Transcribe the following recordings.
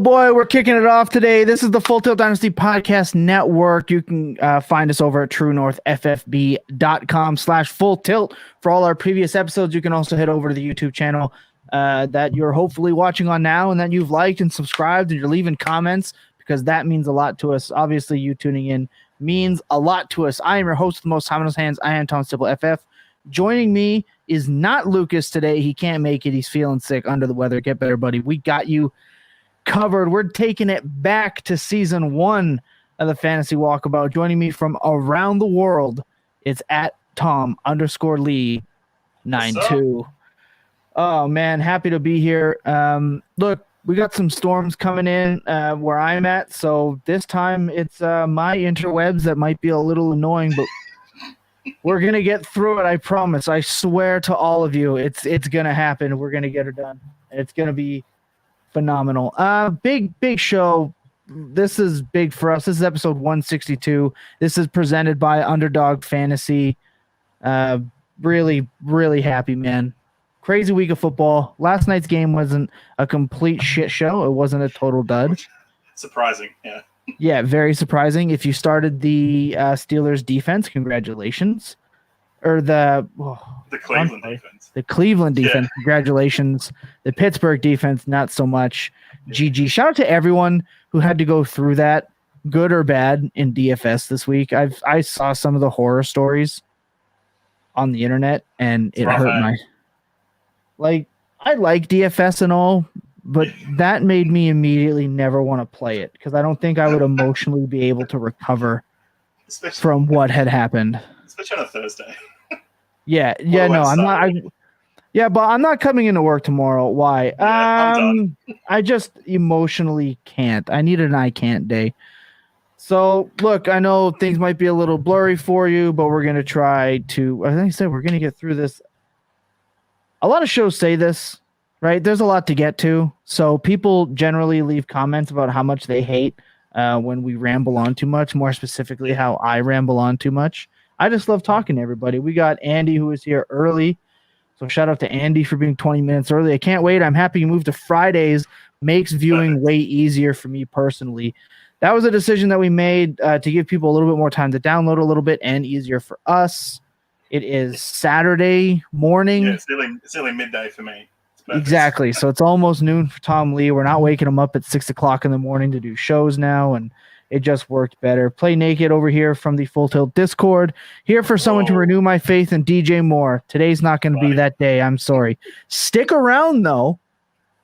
boy, we're kicking it off today. This is the Full Tilt Dynasty Podcast Network. You can find us over at truenorthffb.com/full tilt for all our previous episodes. You can also head over to the YouTube channel that you're hopefully watching on now and that you've liked and subscribed and you're leaving comments because that means a lot to us. Obviously, you tuning in means a lot to us. I am your host with the most time in his hands. I am Tom Stipple FF. Joining me is not Lucas today. He can't make it. He's feeling sick, under the weather. Get better, buddy. We got you covered. We're taking it back to season 1 of the Fantasy Walkabout. Joining me from around the world, it's at Tom_Lee92. Oh man, happy to be here. Look, we got some storms coming in where I'm at, so this time it's my interwebs that might be a little annoying, but we're gonna get through it. I promise. I swear to all of you, it's gonna happen. We're gonna get it done. It's gonna be phenomenal. Big show. This is big for us. This is episode 162. This is presented by Underdog Fantasy. Really happy, man. Crazy week of football. Last night's game wasn't a complete shit show. It wasn't a total dud. Surprising, yeah. Yeah, very surprising. If you started the Steelers defense, congratulations. Or the Cleveland defense. The Cleveland defense, Congratulations. The Pittsburgh defense, not so much. GG. Shout out to everyone who had to go through that, good or bad, in DFS this week. I saw some of the horror stories on the internet, and it hurt my... Like, I like DFS and all, but that made me immediately never want to play it because I don't think I would emotionally be able to recover from what had happened. Especially on a Thursday. Yeah, no, I'm not. But I'm not coming into work tomorrow. Why? Yeah, I just emotionally can't. I need an I can't day. So, look, I know things might be a little blurry for you, but we're going to try to, I think I said we're going to get through this. A lot of shows say this, right? There's a lot to get to. So people generally leave comments about how much they hate when we ramble on too much, more specifically how I ramble on too much. I just love talking to everybody. We got Andy who is here early. So shout out to Andy for being 20 minutes early. I can't wait. I'm happy you moved to Fridays. Makes viewing way easier for me personally. That was a decision that we made to give people a little bit more time to download a little bit and easier for us. It is Saturday morning. Yeah, it's nearly midday for me. Exactly. So it's almost noon for Tom Lee. We're not waking him up at 6 o'clock in the morning to do shows now, and it just worked better. Play Naked over here from the Full Tilt Discord. Here for someone to renew my faith in DJ Moore. Today's not going to be that day. I'm sorry. Stick around, though.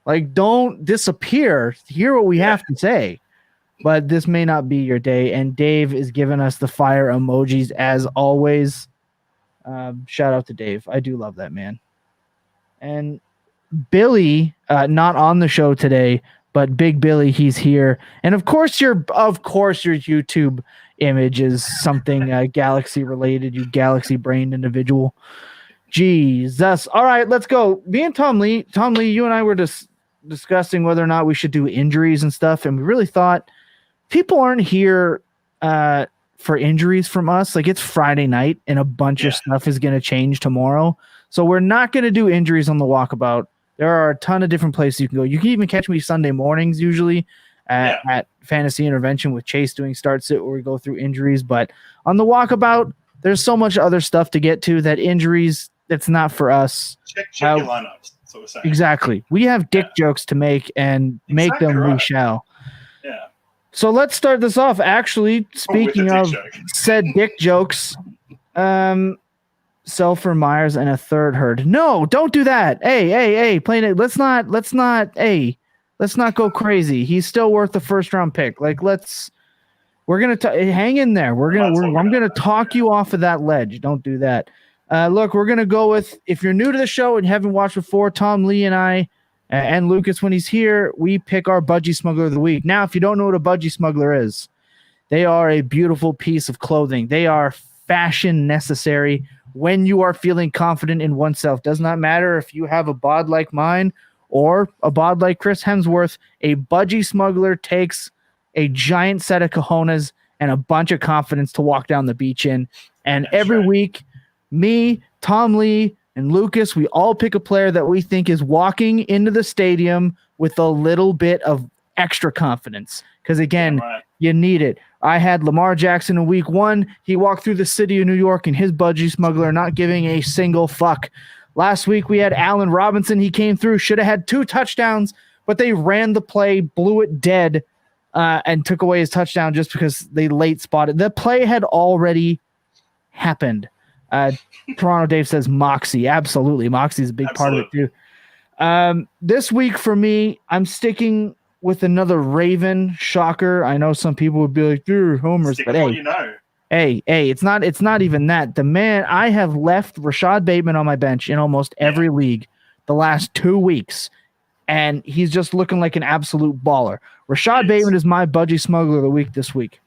Like, don't disappear. Hear what we have to say. But this may not be your day. And Dave is giving us the fire emojis as always. Shout out to Dave. I do love that man. And Billy, not on the show today, but Big Billy, he's here. And of course your YouTube image is something Galaxy related, you Galaxy brained individual. Jesus. All right, let's go. Me and Tom Lee, you and I were just discussing whether or not we should do injuries and stuff, and we really thought people aren't here for injuries from us. Like, it's Friday night and a bunch of stuff is going to change tomorrow. So we're not going to do injuries on the Walkabout. There are a ton of different places you can go. You can even catch me Sunday mornings usually at Fantasy Intervention with Chase doing Start Sit where we go through injuries. But on the Walkabout, there's so much other stuff to get to that injuries, that's not for us. Check your lineups. That's what we're saying. Exactly. We have dick jokes to make and make them we shall. Yeah. So let's start this off. Actually, speaking of said dick jokes, sell for Myers and a third herd. No, don't do that. Hey, playing it. Let's not go crazy. He's still worth the first round pick. Like, we're going to hang in there. I'm going to talk you off of that ledge. Don't do that. Look, we're going to go with, if you're new to the show and you haven't watched before, Tom Lee and I, and Lucas, when he's here, we pick our Budgy Smuggler of the week. Now, if you don't know what a Budgy Smuggler is, they are a beautiful piece of clothing. They are fashion necessary when you are feeling confident in oneself. Does not matter if you have a bod like mine or a bod like Chris Hemsworth. A Budgy Smuggler takes a giant set of cojones and a bunch of confidence to walk down the beach in. And every week, me, Tom Lee, and Lucas, we all pick a player that we think is walking into the stadium with a little bit of extra confidence because, again, right. you need it. I had Lamar Jackson in week 1. He walked through the city of New York in his Budgy Smuggler, not giving a single fuck. Last week we had Allen Robinson. He came through, should have had 2 touchdowns, but they ran the play, blew it dead, and took away his touchdown just because they late spotted. The play had already happened. Toronto Dave says Moxie. Absolutely. Moxie is a big part of it too. This week for me, I'm sticking with another Raven. Shocker. I know some people would be like, "You're homers," but hey, hey, it's not even that. The man, I have left Rashod Bateman on my bench in almost every league the last 2 weeks, and he's just looking like an absolute baller. Rashod Bateman is my Budgy Smuggler of the week this week.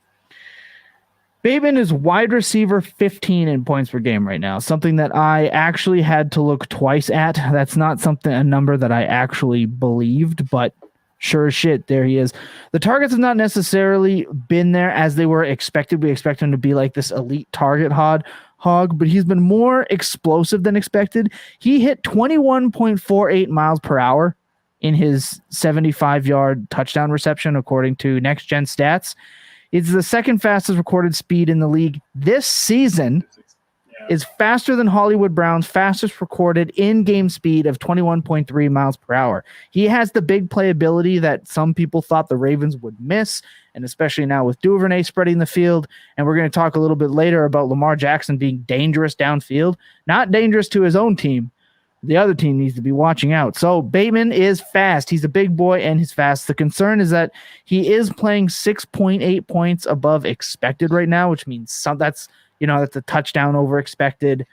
Bateman is wide receiver 15 in points per game right now, something that I actually had to look twice at. That's not a number that I actually believed, but sure as shit, there he is. The targets have not necessarily been there as they were expected. We expect him to be like this elite target hog, but he's been more explosive than expected. He hit 21.48 miles per hour in his 75-yard touchdown reception, according to Next Gen Stats. It's the second fastest recorded speed in the league this season. Is faster than Hollywood Brown's fastest recorded in-game speed of 21.3 miles per hour. He has the big playability that some people thought the Ravens would miss, and especially now with Duvernay spreading the field. And we're going to talk a little bit later about Lamar Jackson being dangerous downfield. Not dangerous to his own team. The other team needs to be watching out. So Bateman is fast. He's a big boy and he's fast. The concern is that he is playing 6.8 points above expected right now, which means that's a touchdown over expected.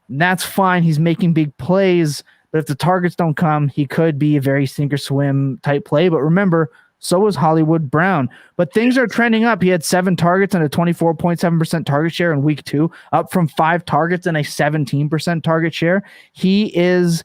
And that's fine. He's making big plays, but if the targets don't come, he could be a very sink or swim type play. But remember, so was Hollywood Brown. But things are trending up. He had 7 targets and a 24.7% target share in week 2, up from 5 targets and a 17% target share. He is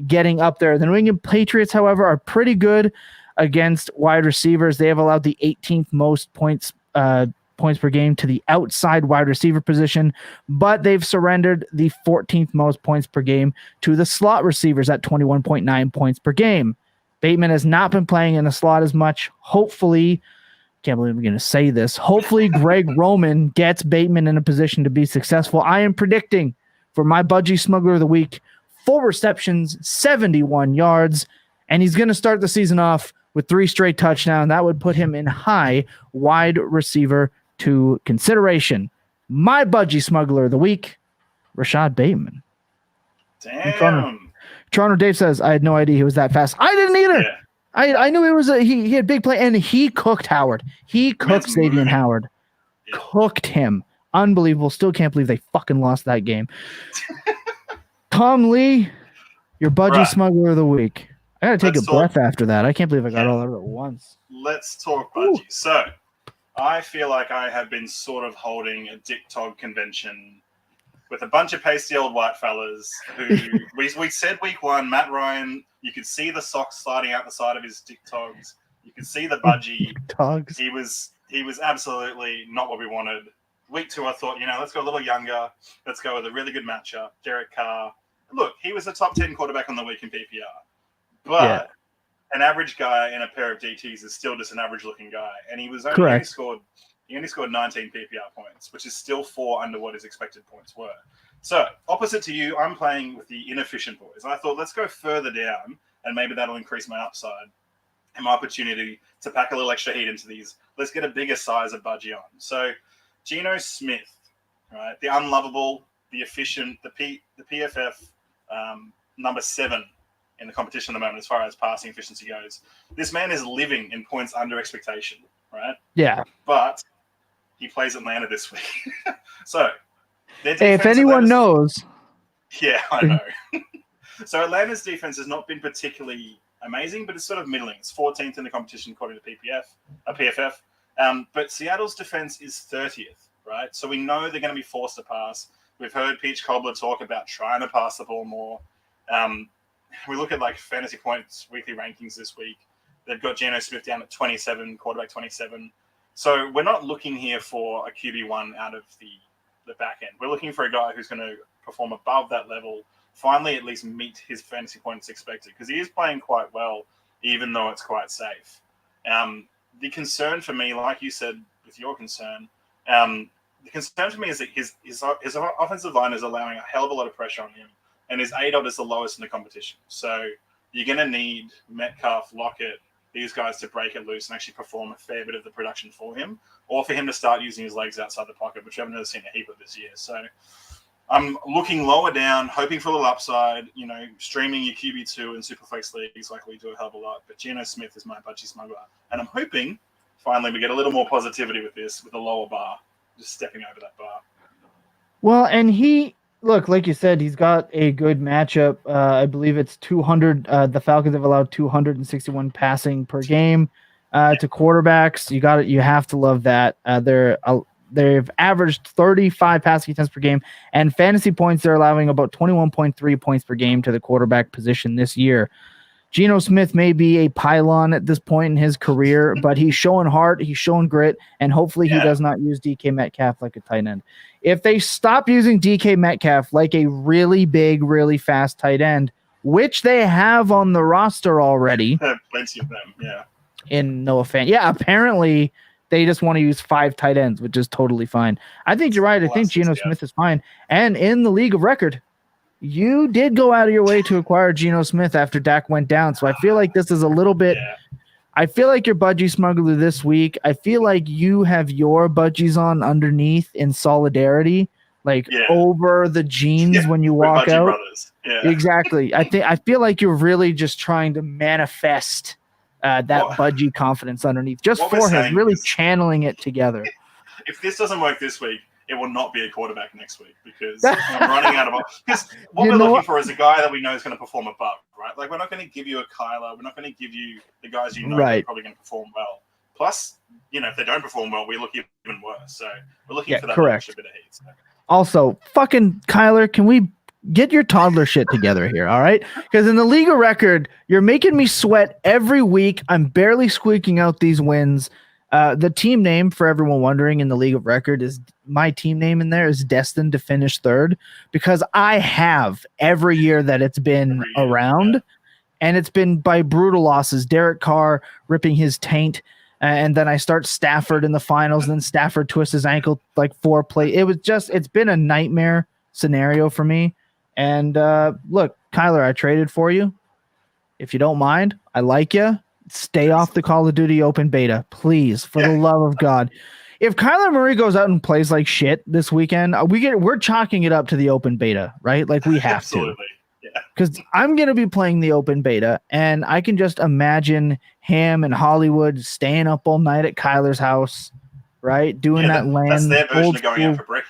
getting up there. The New England Patriots, however, are pretty good against wide receivers. They have allowed the 18th most points per game to the outside wide receiver position, but they've surrendered the 14th most points per game to the slot receivers at 21.9 points per game. Bateman has not been playing in the slot as much. Hopefully, can't believe I'm going to say this. Hopefully, Greg Roman gets Bateman in a position to be successful. I am predicting for my Budgy Smuggler of the week, 4 receptions, 71 yards, and he's going to start the season off with 3 straight touchdowns. That would put him in high wide receiver to consideration. My Budgy Smuggler of the week, Rashod Bateman. Damn. Toronto Dave says, I had no idea he was that fast. I didn't either. Yeah. I knew he was he had big play, and he cooked Howard. He cooked Xavier Howard. Yeah. Cooked him. Unbelievable. Still can't believe they fucking lost that game. Tom Lee, your Budgy Smuggler of the week. I got to take a breath after that. I can't believe I got all of it at once. Let's talk Budgy. So, I feel like I have been sort of holding a Dick Tog convention with a bunch of pasty old white fellas who we said week 1, Matt Ryan, you could see the socks sliding out the side of his Dick Togs. You could see the Budgy. Togs. He was absolutely not what we wanted. Week 2, I thought, let's go a little younger. Let's go with a really good matchup. Derek Carr. Look, he was a top 10 quarterback on the week in PPR. But an average guy in a pair of DTs is still just an average-looking guy. And he was He only scored 19 PPR points, which is still 4 under what his expected points were. So, opposite to you, I'm playing with the inefficient boys. I thought, let's go further down, and maybe that'll increase my upside and my opportunity to pack a little extra heat into these. Let's get a bigger size of Budgy on. So, Geno Smith, right? The unlovable, the efficient, the PFF number 7 in the competition at the moment as far as passing efficiency goes. This man is living in points under expectation, right? Yeah. But he plays Atlanta this week. So, hey, if anyone knows. Yeah, I know. So, Atlanta's defense has not been particularly amazing, but it's sort of middling. It's 14th in the competition according to PFF. But Seattle's defense is 30th, right? So, we know they're going to be forced to pass. We've heard Peach Cobbler talk about trying to pass the ball more. We look at fantasy points weekly rankings this week. They've got Geno Smith down at 27, quarterback 27. So we're not looking here for a QB1 out of the back end. We're looking for a guy who's going to perform above that level, finally at least meet his fantasy points expected, because he is playing quite well, even though it's quite safe. The concern for me, like you said with your concern, the concern for me is that his offensive line is allowing a hell of a lot of pressure on him, and his ADOT is the lowest in the competition. So you're going to need Metcalf, Lockett, these guys to break it loose and actually perform a fair bit of the production for him, or for him to start using his legs outside the pocket, which I haven't really seen a heap of this year. So I'm looking lower down, hoping for a little upside, streaming your QB2 and Superflex leagues like we do a hell of a lot. But Geno Smith is my Budgy Smuggler. And I'm hoping, finally, we get a little more positivity with this, with a lower bar, just stepping over that bar. Well, and look, like you said, he's got a good matchup. I believe it's 200. The Falcons have allowed 261 passing per game to quarterbacks. You have to love that. They've averaged 35 passing attempts per game, and fantasy points, they're allowing about 21.3 points per game to the quarterback position this year. Geno Smith may be a pylon at this point in his career, but he's showing heart, he's showing grit, and hopefully he does not use DK Metcalf like a tight end. If they stop using DK Metcalf like a really big, really fast tight end, which they have on the roster already. Plenty of them, yeah. In Noah Fant. Yeah, apparently they just want to use 5 tight ends, which is totally fine. I think you're right. I think Geno Smith is fine. And in the league of record, you did go out of your way to acquire Geno Smith after Dak went down. So I feel like this is a little bit I feel like you're Budgy Smuggler this week. I feel like you have your budgies on underneath in solidarity, over the jeans when you walk out. Yeah. Exactly. I feel like you're really just trying to manifest that Budgy confidence underneath, just for him, really channeling it together. If this doesn't work this week, it will not be a quarterback next week, because I'm running out of – because what we're looking for is a guy that we know is going to perform above, right? Like, we're not going to give you a Kyler. We're not going to give you the guys are probably going to perform well. Plus, if they don't perform well, we look even worse. So we're looking for that extra bit of heat. So. Also, fucking Kyler, can we get your toddler shit together here, all right? Because in the league of record, you're making me sweat every week. I'm barely squeaking out these wins. The team name, for everyone wondering, in the league of record, is my team name in there is destined to finish third, because I have every year that it's been around, and it's been by brutal losses. Derek Carr ripping his taint, and then I start Stafford in the finals, and then Stafford twists his ankle like 4 plays. It's been a nightmare scenario for me. And look, Kyler, I traded for you. If you don't mind, I like you. Stay off the Call of Duty open beta, please, for the love of God. If Kyler Murray goes out and plays like shit this weekend, we're chalking it up to the open beta, right? Like, we have to. Because I'm going to be playing the open beta, and I can just imagine him and Hollywood staying up all night at Kyler's house, right? Doing that land. That's their version of going out for brekkie.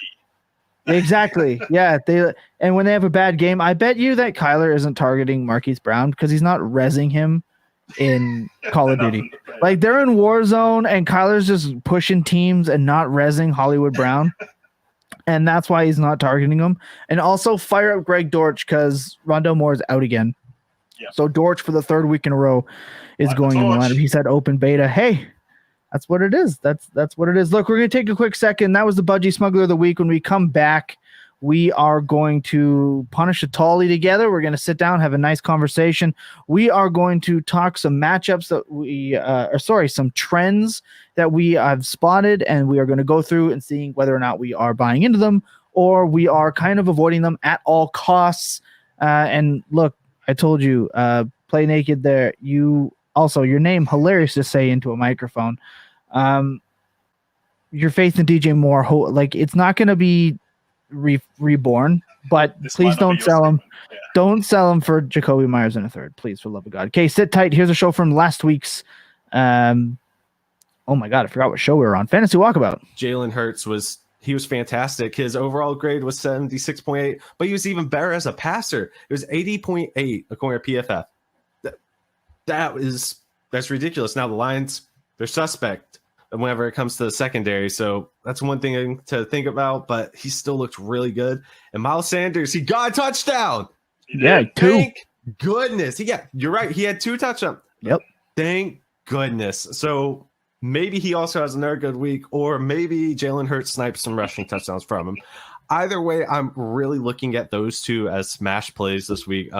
Exactly. Yeah. And when they have a bad game, I bet you that Kyler isn't targeting Marquise Brown because he's not rezzing him in Call of Duty. Like, they're in Warzone and Kyler's just pushing teams and not rezzing Hollywood Brown. And that's why he's not targeting him. And also fire up Greg Dortch, because Rondell Moore is out again. Yeah. So Dortch, for the 3rd week in a row, is going in the lineup. He said open beta. Hey, that's what it is. That's what it is. Look, we're going to take a quick second. That was the Budgy Smuggler of the week. When we come back, we are going to punish a Tolly together. We're going to sit down, have a nice conversation. We are going to talk some matchups that some trends that we have spotted, and we are going to go through and seeing whether or not we are buying into them or we are kind of avoiding them at all costs. And look, I told you, play naked there. You also, your name, hilarious to say into a microphone. Your faith in DJ Moore, it's not going to be reborn, but this please don't sell him. Yeah. Don't sell him for Jacoby Myers in a 3rd, please, for the love of God. Okay, sit tight. Here's a show from last week's. Oh my God, I forgot what show we were on. Fantasy Walkabout. Jalen Hurts was fantastic. His overall grade was 76.8, but he was even better as a passer. It was 80.8 according to PFF. That's ridiculous. Now the Lions, they're suspect whenever it comes to the secondary. So that's one thing to think about, but he still looked really good. And Miles Sanders, he got a touchdown. Yeah, 2. Thank goodness. You're right. He had 2 touchdowns. Yep. Thank goodness. So maybe he also has another good week, or maybe Jalen Hurts snipes some rushing touchdowns from him. Either way, I'm really looking at those 2 as smash plays this week.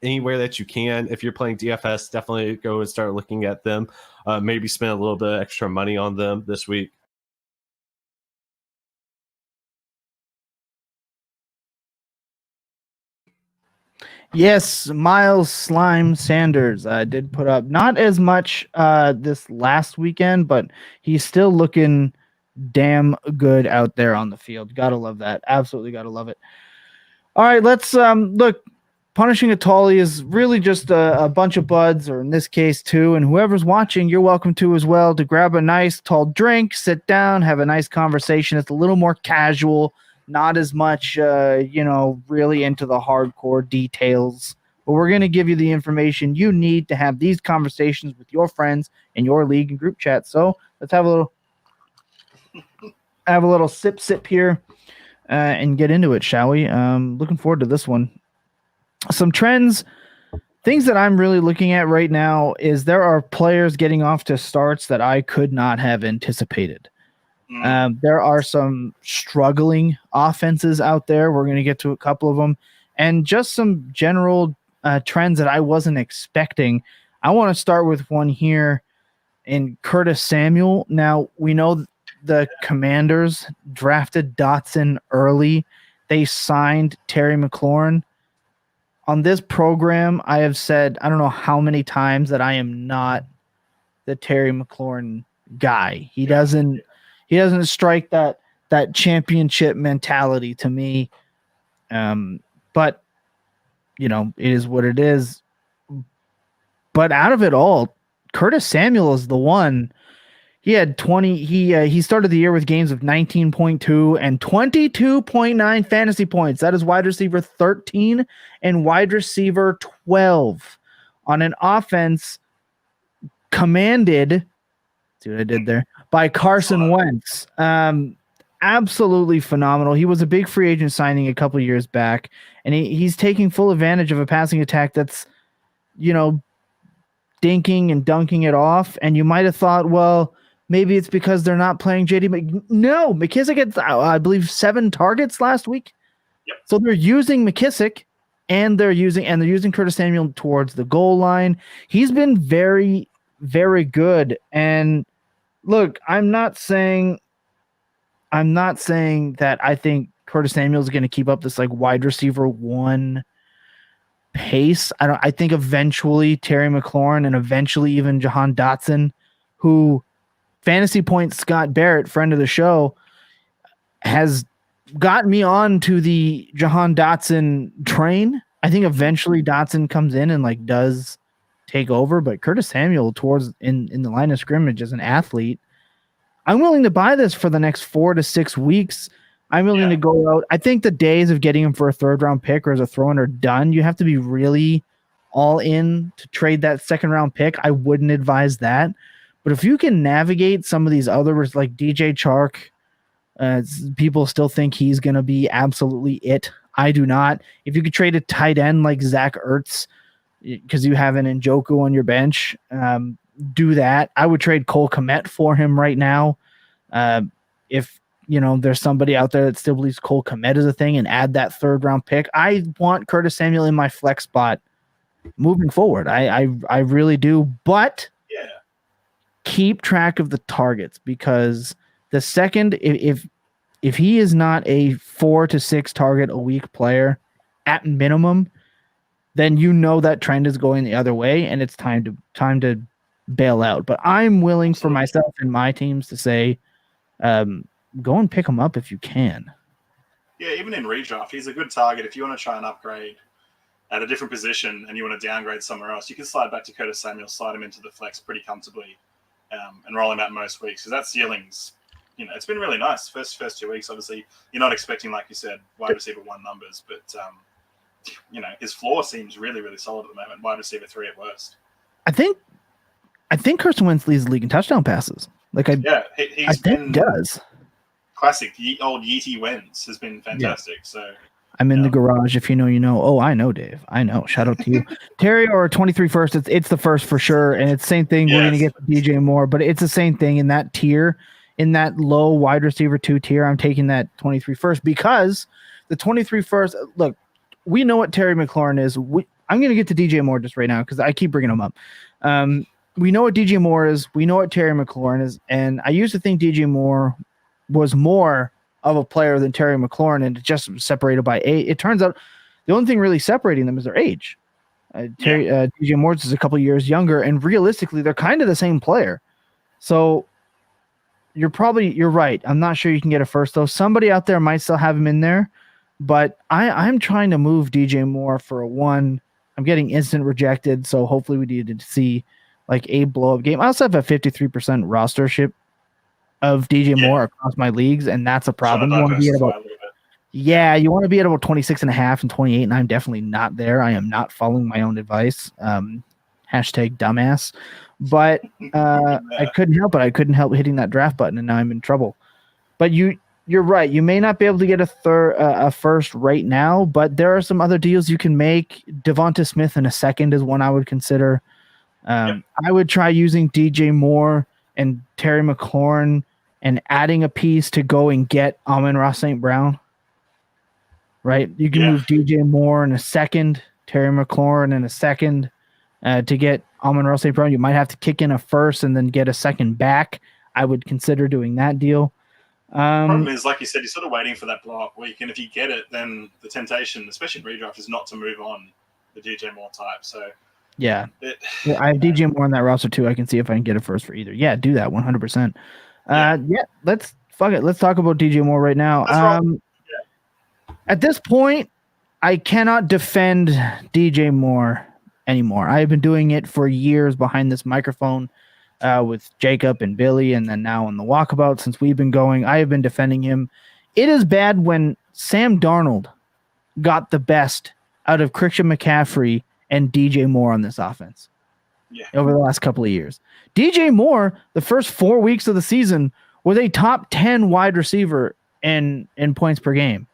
Anywhere that you can, if you're playing DFS, definitely go and start looking at them. maybe spend a little bit of extra money on them this week. Yes, Miles Slime Sanders did put up not as much this last weekend, but he's still looking damn good out there on the field. Gotta love that. Absolutely gotta love it. All right, let's look. Punishing a Tully is really just a bunch of buds, or in this case, two. And whoever's watching, you're welcome to as well, to grab a nice tall drink, sit down, have a nice conversation. It's a little more casual, not as much, really into the hardcore details. But we're going to give you the information you need to have these conversations with your friends in your league and group chat. So let's have a little sip here and get into it, shall we? Looking forward to this one. Some trends, things that I'm really looking at right now is there are players getting off to starts that I could not have anticipated. There are some struggling offenses out there. We're going to get to a couple of them, and just some general trends that I wasn't expecting. I want to start with one here in Curtis Samuel. Now, we know the Commanders drafted Dotson early. They signed Terry McLaurin. On this program, I have said, I don't know how many times, that I am not the Terry McLaurin guy. He doesn't strike that championship mentality to me. But it is what it is. But out of it all, Curtis Samuel is the one. He had 20. He started the year with games of 19.2 and 22.9 fantasy points. That is wide receiver 13 and wide receiver 12 on an offense commanded. See what I did there? By Carson Wentz. Absolutely phenomenal. He was a big free agent signing a couple years back, and he's taking full advantage of a passing attack that's, dinking and dunking it off. And you might have thought, well, maybe it's because they're not playing JD. No, McKissick had, I believe, 7 targets last week. Yep. So they're using McKissick, and they're using Curtis Samuel towards the goal line. He's been very, very good. And look, I'm not saying that I think Curtis Samuel is going to keep up this like wide receiver 1 pace. I think eventually Terry McLaurin and eventually even Jahan Dotson, who Fantasy Points Scott Barrett, friend of the show, has got me on to the Jahan Dotson train. I think eventually Dotson comes in and does take over, but Curtis Samuel towards in the line of scrimmage as an athlete, I'm willing to buy this for the next 4 to 6 weeks. I'm willing to go out. I think the days of getting him for a 3rd round pick or as a throw-in are done. You have to be really all in to trade that 2nd round pick. I wouldn't advise that. But if you can navigate some of these others like DJ Chark, people still think he's going to be absolutely it. I do not. If you could trade a tight end like Zach Ertz because you have an Njoku on your bench, do that. I would trade Cole Kmet for him right now. If there's somebody out there that still believes Cole Kmet is a thing, and add that 3rd round pick. I want Curtis Samuel in my flex spot moving forward. I really do. But keep track of the targets, because the second, if he is not a 4 to 6 target a week player at minimum, then that trend is going the other way, and it's time to bail out. But I'm willing for myself and my teams to say, go and pick him up if you can. Yeah, even in redraft, he's a good target. If you want to try and upgrade at a different position and you want to downgrade somewhere else, you can slide back to Curtis Samuel, slide him into the flex pretty comfortably, and roll him out most weeks. Because that ceiling's, it's been really nice. First 2 weeks, obviously, you're not expecting, like you said, wide receiver 1 numbers, but his floor seems really, really solid at the moment. Wide receiver 3 at worst. I think Carson Wentz leads the league in touchdown passes. He does. Classic old Yeety Wentz has been fantastic. So I'm in the garage. If you know, you know. Oh, I know, Dave. I know. Shout out to you, Terry. Or 23 first. It's the first for sure, and it's the same thing. Yes. We're gonna get to DJ Moore, but it's the same thing in that tier, in that low wide receiver 2 tier. I'm taking that 23 first because the 23 first. Look, we know what Terry McLaurin is. I'm gonna get to DJ Moore just right now because I keep bringing him up. we know what DJ Moore is. We know what Terry McLaurin is. And I used to think DJ Moore was more of a player than Terry McLaurin, and just separated by age. It turns out the only thing really separating them is their age. DJ Moore's is a couple years younger, and realistically, they're kind of the same player. So you're right. I'm not sure you can get a first, though. Somebody out there might still have him in there, but I'm trying to move DJ Moore for a 1. I'm getting instant rejected, so hopefully we need to see like a blow-up game. I also have a 53% rostership of DJ Moore across my leagues, and that's a problem. You want to be at about, you want to be at about 26.5 and 28, and I'm definitely not there. I am not following my own advice. Hashtag dumbass. But I couldn't help it. I couldn't help hitting that draft button, and now I'm in trouble. But you're right. You may not be able to get a first right now, but there are some other deals you can make. Devonta Smith in a second is one I would consider. I would try using DJ Moore and Terry McLaurin and adding a piece to go and get Amon-Ra St. Brown. Right? You can move DJ Moore in a second, Terry McLaurin in a second to get Amon-Ra St. Brown. You might have to kick in a first and then get a second back. I would consider doing that deal. Problem is, like you said, you're sort of waiting for that blow-up week, and if you get it, then the temptation, especially in redraft, is not to move on the DJ Moore type. So I have DJ Moore on that roster too. I can see if I can get a first for either. Yeah, do that 100%. Let's talk about DJ Moore right now. At this point, I cannot defend DJ Moore anymore. I have been doing it for years behind this microphone with Jacob and Billy, and then now on the Walkabout since we've been going. I have been defending him. It is bad when Sam Darnold got the best out of Christian McCaffrey and DJ Moore on this offense over the last couple of years. DJ Moore, the first 4 weeks of the season, was a top 10 wide receiver in points per game.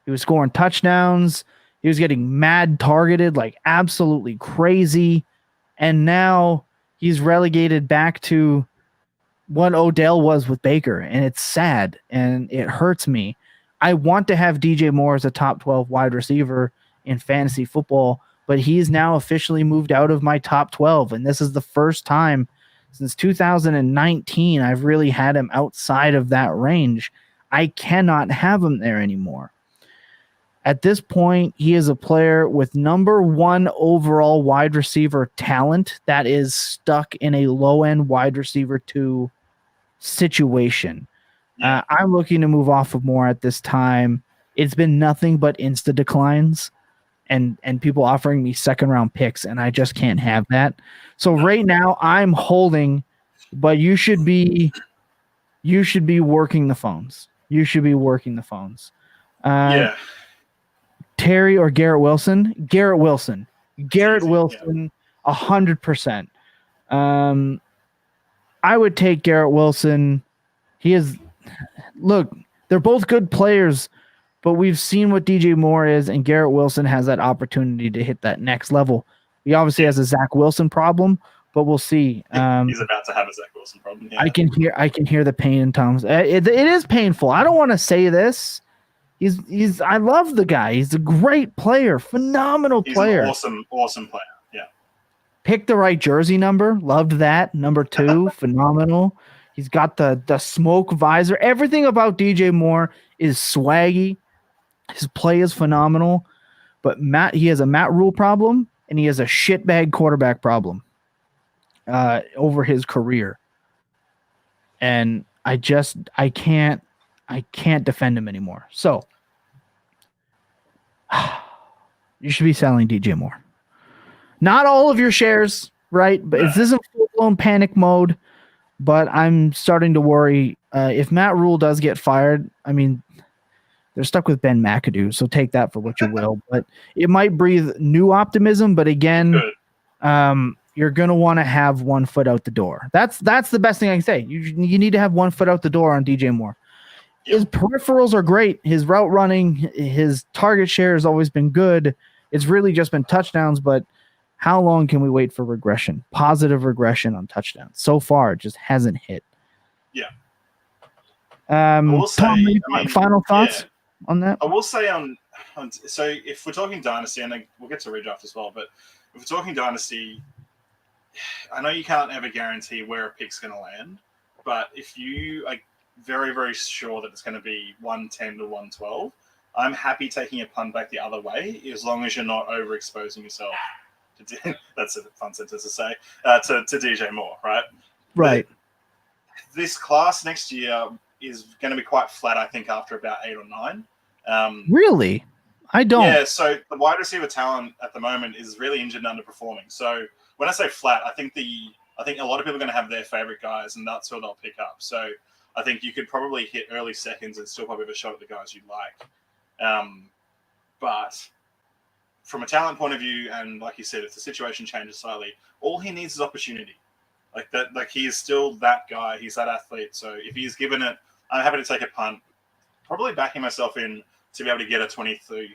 He was scoring touchdowns. He was getting mad targeted, like absolutely crazy. And now he's relegated back to what Odell was with Baker. And it's sad and it hurts me. I want to have DJ Moore as a top 12 wide receiver in fantasy football, but he's now officially moved out of my top 12. And this is the first time since 2019 I've really had him outside of that range. I cannot have him there anymore. At this point, he is a player with number 1 overall wide receiver talent that is stuck in a low-end wide receiver 2 situation. I'm looking to move off of Moore at this time. It's been nothing but insta declines and people offering me second-round picks, and I just can't have that. So right now, I'm holding, but you should be working the phones. You should be working the phones. Terry or Garrett Wilson? Garrett Wilson, 100%. I would take Garrett Wilson. They're both good players, but we've seen what DJ Moore is, and Garrett Wilson has that opportunity to hit that next level. He obviously has a Zach Wilson problem, but we'll see. He's about to have a Zach Wilson problem. Yeah. I can hear the pain in Tom's. It is painful. I don't want to say this. I love the guy. He's a great player, phenomenal player. He's an awesome player. Yeah. Picked the right jersey number. Loved that. Number 2, phenomenal. He's got the smoke visor. Everything about DJ Moore is swaggy. His play is phenomenal. But he has a Matt Rule problem, and he has a shitbag quarterback problem over his career. And I can't defend him anymore. So you should be selling DJ Moore. Not all of your shares, right? But this isn't full-blown panic mode. But I'm starting to worry. If Matt Rule does get fired, I mean, they're stuck with Ben McAdoo, so take that for what you will. But it might breathe new optimism. But again, you're going to want to have one foot out the door. That's the best thing I can say. You need to have one foot out the door on DJ Moore. His peripherals are great. His route running, his target share has always been good. It's really just been touchdowns, but how long can we wait for regression? Positive regression on touchdowns. So far, it just hasn't hit. Yeah. Tom, final thoughts on that? I will say so if we're talking Dynasty, and we'll get to redraft as well, but if we're talking Dynasty, I know you can't ever guarantee where a pick's going to land, but if you are very, very sure that it's going to be 110 to 112, I'm happy taking a punt back the other way as long as you're not overexposing yourself. That's a fun sentence to say. To DJ Moore, right? Right. This class next year is going to be quite flat, I think, after about 8 or 9. Really? I don't. Yeah, so the wide receiver talent at the moment is really injured and underperforming. So when I say flat, I think a lot of people are going to have their favorite guys, and that's who they'll pick up. So I think you could probably hit early seconds and still probably have a shot at the guys you like. But from a talent point of view, and like you said, if the situation changes slightly, all he needs is opportunity. Like that, like he is still that guy. He's that athlete. So if he's given it, I'm happy to take a punt. Probably backing myself in to be able to get a 23-1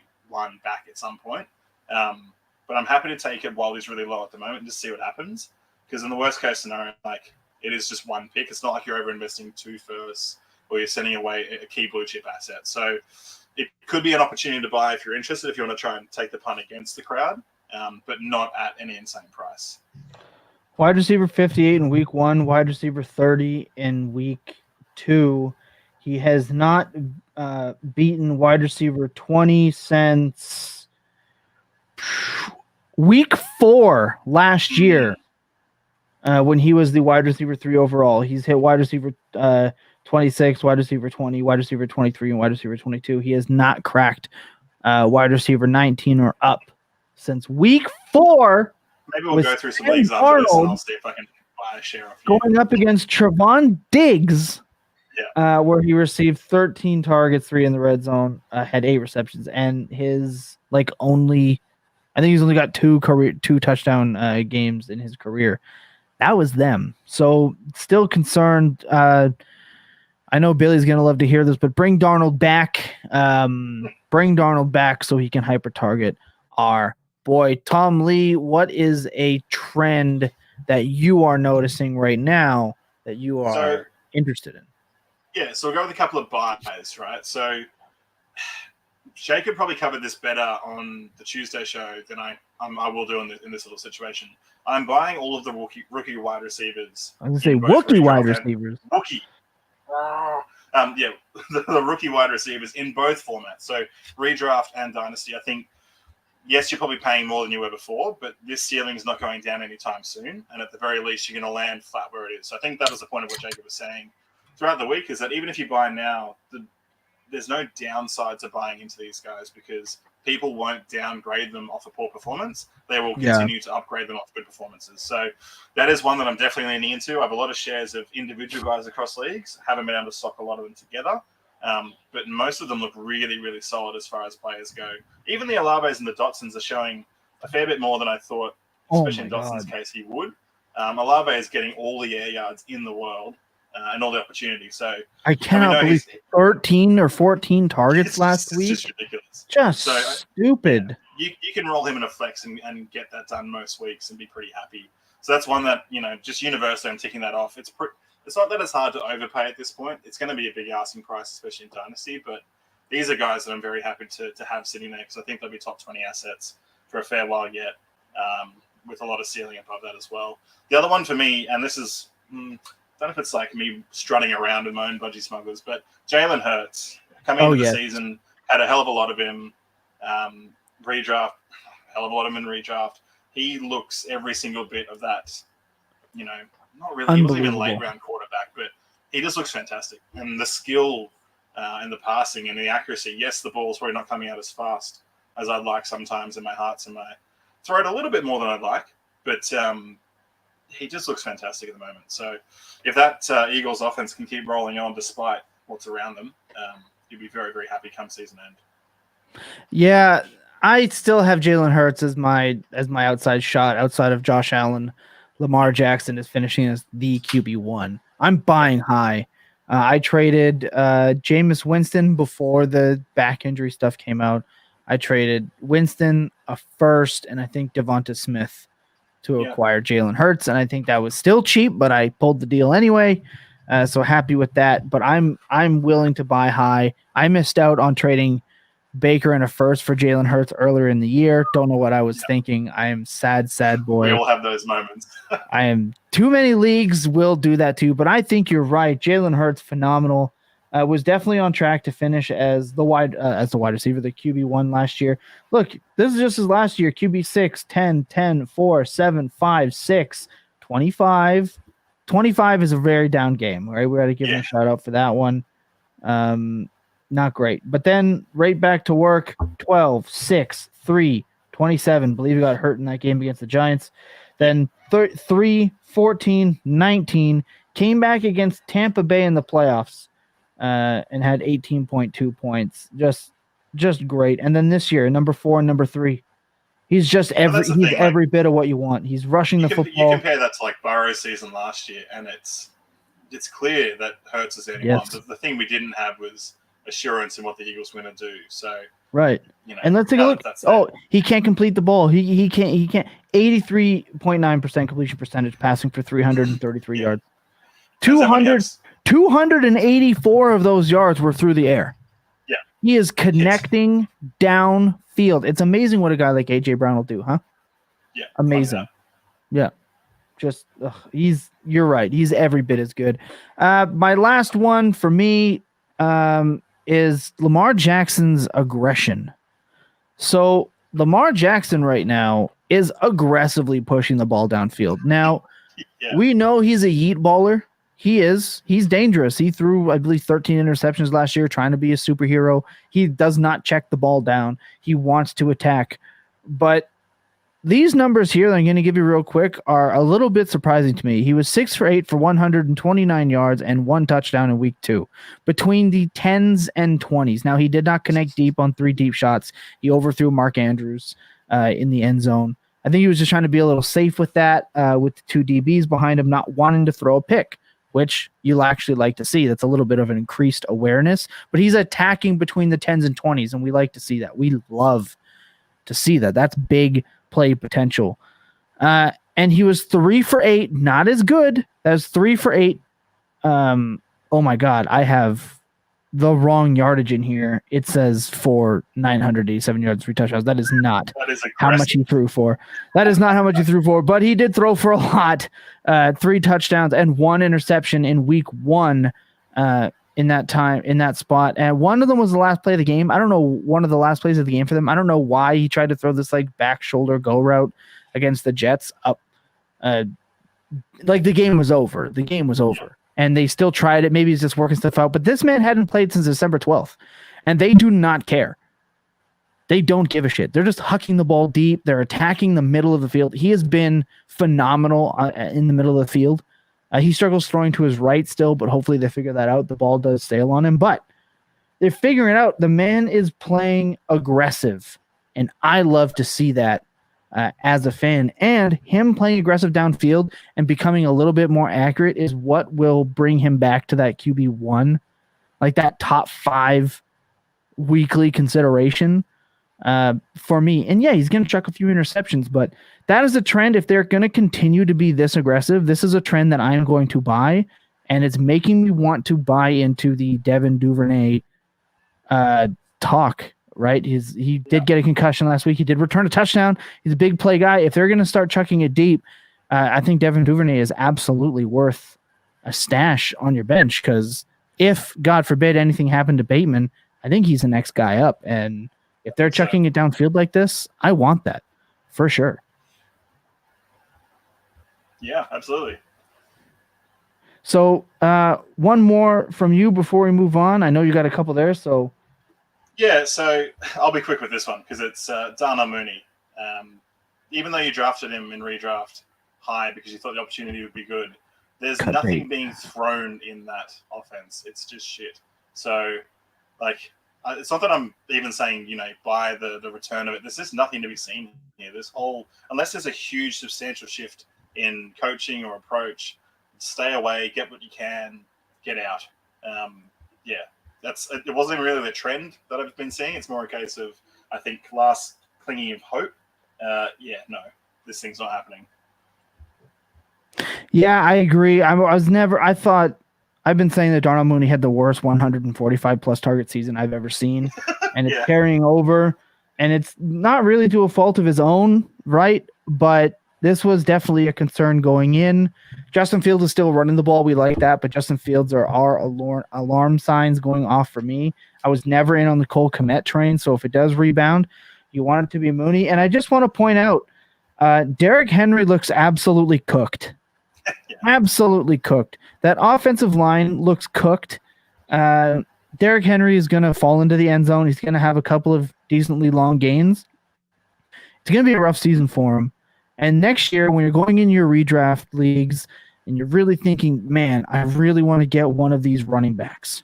back at some point. But I'm happy to take it while he's really low at the moment and just see what happens. Because in the worst case scenario, like it is just one pick. It's not like you're over investing 2 firsts or you're sending away a key blue chip asset. So it could be an opportunity to buy if you're interested, if you want to try and take the punt against the crowd, but not at any insane price. Wide receiver 58 in week 1, wide receiver 30 in week 2. He has not beaten wide receiver 20 since week 4 last year when he was the wide receiver 3 overall. He's hit wide receiver 26, wide receiver 20, wide receiver 23, and wide receiver 22. He has not cracked wide receiver 19 or up since week 4. Maybe we'll go through some leagues after this, and I'll see if I can buy a share off you. Going up against Trevon Diggs, where he received 13 targets, 3 in the red zone, had 8 receptions, and his I think he's only got 2 touchdown games in his career. That was them. So still concerned. I know Billy's gonna love to hear this, but bring Darnold back. Bring Darnold back so he can hyper target our boy Tom Lee. What is a trend that you are noticing right now that you are interested in? Yeah, so we'll go with a couple of buys, right? So Jacob probably covered this better on the Tuesday show than I will do in this little situation. I'm buying all of the rookie wide receivers. I was going to say Wookiee wide receivers. Wookiee. The rookie wide receivers in both formats. So redraft and dynasty. I think, yes, you're probably paying more than you were before, but this ceiling is not going down anytime soon. And at the very least, you're going to land flat where it is. So I think that was the point of what Jacob was saying throughout the week, is that even if you buy now, there's no downside to buying into these guys because people won't downgrade them off a poor performance. They will continue to upgrade them off good performances. So that is one that I'm definitely leaning into. I have a lot of shares of individual guys across leagues. Haven't been able to stock a lot of them together. But most of them look really, really solid as far as players go. Even the Alaves and the Dotsons are showing a fair bit more than I thought, especially in Dotson's case he would. Alave is getting all the air yards in the world and all the opportunities. So I cannot believe 13 or 14 targets last week. It's just ridiculous. Just stupid. Yeah, you can roll him in a flex and get that done most weeks and be pretty happy. So that's one that, just universally I'm ticking that off. It's not that it's hard to overpay at this point. It's going to be a big asking price, especially in Dynasty. But these are guys that I'm very happy to have sitting there because I think they'll be top 20 assets for a fair while yet, with a lot of ceiling above that as well. The other one for me, and this is, I don't know if it's like me strutting around with my own Budgy Smugglers, but Jalen Hurts coming into the season, had a hell of a lot of him. Redraft, hell of a lot of him in redraft. He looks every single bit of that, not really. He wasn't even late round quarterback, but he just looks fantastic. And the skill and the passing and the accuracy. Yes, the ball's probably not coming out as fast as I'd like sometimes in my hearts and my throat a little bit more than I'd like, but he just looks fantastic at the moment. So if that Eagles offense can keep rolling on despite what's around them, you'd be very, very happy come season end. Yeah, I still have Jalen Hurts as my outside shot outside of Josh Allen. Lamar Jackson is finishing as the QB1. I'm buying high. I traded Jameis Winston before the back injury stuff came out. I traded Winston, a first, and I think Devonta Smith to acquire Jalen Hurts, and I think that was still cheap, but I pulled the deal anyway. So happy with that. But I'm willing to buy high. I missed out on trading Baker and a first for Jalen Hurts earlier in the year. Don't know what I was thinking. I am sad boy. We all have those moments. I am too many leagues will do that too, but I think you're right. Jalen Hurts, phenomenal. Was definitely on track to finish as the wide receiver, the QB1 last year. Look, this is just his last year. QB 6, 10, 10, 4, 7, 5, 6, 25. 25 is a very down game, right? We got to give him a shout out for that one. Not great. But then right back to work, 12, 6, 3, 27. Believe he got hurt in that game against the Giants. Then 3, 14, 19. Came back against Tampa Bay in the playoffs. And had 18.2 points. Just great. And then this year, number 4 and number 3. He's just every bit of what you want. He's rushing the football. You compare that to like Burrow's season last year, and it's clear that Hurts is anyone. Yes. The thing we didn't have was assurance in what the Eagles were going to do. So right. And let's take a look. He can't complete the ball. He can't. 83.9% completion percentage, passing for 333 yards. 284 of those yards were through the air. Yeah. He is connecting downfield. It's amazing what a guy like AJ Brown will do, huh? Yeah. Amazing. Yeah. Just you're right. He's every bit as good. My last one for me is Lamar Jackson's aggression. So Lamar Jackson right now is aggressively pushing the ball downfield. Now, we know he's a yeet baller. He's dangerous. He threw, I believe, 13 interceptions last year trying to be a superhero. He does not check the ball down. He wants to attack. But these numbers here that I'm going to give you real quick are a little bit surprising to me. He was 6 for 8 for 129 yards and 1 touchdown in week 2 between the 10s and 20s. Now, he did not connect deep on 3 deep shots. He overthrew Mark Andrews in the end zone. I think he was just trying to be a little safe with that, with the 2 DBs behind him not wanting to throw a pick, which you'll actually like to see. That's a little bit of an increased awareness, but he's attacking between the 10s and 20s, and we like to see that. We love to see that. That's big play potential. And he was 3 for 8, not as good. That was 3 for 8. Oh my God, I have the wrong yardage in here. It says for 987 yards, 3 touchdowns. That is not how much he threw for. That is not how much he threw for, but he did throw for a lot. 3 touchdowns and 1 interception in week 1 in that spot. And one of them was the last play of the game. I don't know, one of the last plays of the game for them. I don't know why he tried to throw this like back shoulder go route against the Jets up. Like the game was over. The game was over. And they still tried it. Maybe he's just working stuff out. But this man hadn't played since December 12th. And they do not care. They don't give a shit. They're just hucking the ball deep. They're attacking the middle of the field. He has been phenomenal in the middle of the field. He struggles throwing to his right still, but hopefully they figure that out. The ball does sail on him. But they're figuring it out. The man is playing aggressive. And I love to see that. As a fan, and him playing aggressive downfield and becoming a little bit more accurate is what will bring him back to that QB1, like that top 5 weekly consideration for me. And yeah, he's going to chuck a few interceptions, but that is a trend. If they're going to continue to be this aggressive, this is a trend that I am going to buy, and it's making me want to buy into the Devin Duvernay talk. Right, he did get a concussion last week. He did return a touchdown. He's a big play guy. If they're going to start chucking it deep, I think Devin Duvernay is absolutely worth a stash on your bench, because if, God forbid, anything happened to Bateman, I think he's the next guy up. And if they're chucking it downfield like this, I want that for sure. Yeah, absolutely. So one more from you before we move on. I know you got a couple there, so. Yeah, so I'll be quick with this one because it's Darnell Mooney. Even though you drafted him in redraft high because you thought the opportunity would be good, there's nothing being thrown in that offense. It's just shit. So, like, it's not that I'm even saying, buy the return of it. There's just nothing to be seen here. Unless there's a huge, substantial shift in coaching or approach, stay away, get what you can, get out. It wasn't really the trend that I've been seeing. It's more a case of, I think, last clinging of hope. This thing's not happening. Yeah, I agree. I thought I've been saying that Darnell Mooney had the worst 145 plus target season I've ever seen. and it's carrying over. And it's not really to a fault of his own, right? But this was definitely a concern going in. Justin Fields is still running the ball. We like that, but Justin Fields are alarm signs going off for me. I was never in on the Cole Kmet train, so if it does rebound, you want it to be Mooney. And I just want to point out, Derrick Henry looks absolutely cooked. Absolutely cooked. That offensive line looks cooked. Derrick Henry is going to fall into the end zone. He's going to have a couple of decently long gains. It's going to be a rough season for him. And next year, when you're going in your redraft leagues and you're really thinking, man, I really want to get one of these running backs.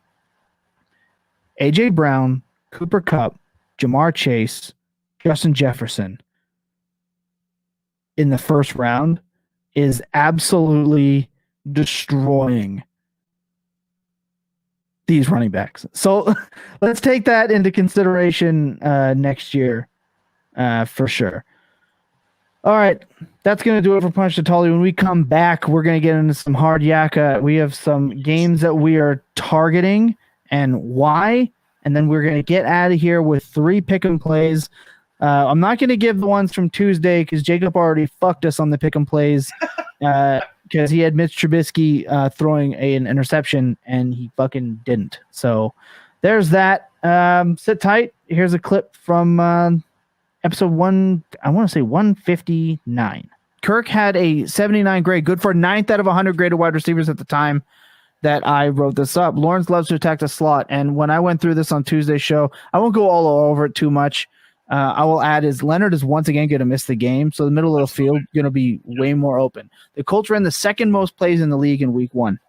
A.J. Brown, Cooper Kupp, Jamar Chase, Justin Jefferson in the first round is absolutely destroying these running backs. So let's take that into consideration next year for sure. All right, that's going to do it for Punch to Tully. When we come back, we're going to get into some Hard Yakka. We have some games that we are targeting and why, and then we're going to get out of here with 3 pick-em plays. I'm not going to give the ones from Tuesday because Jacob already fucked us on the pick-em plays because he had Mitch Trubisky throwing an interception, and he fucking didn't. So there's that. Sit tight. Here's a clip from episode 159. Kirk had a 79 grade, good for 9th out of 100 graded wide receivers at the time that I wrote this up. Lawrence loves to attack the slot, and when I went through this on Tuesday's show, I won't go all over it too much. I will add is Leonard is once again going to miss the game, so the middle of the field going to be way more open. The Colts ran the second most plays in the league in week 1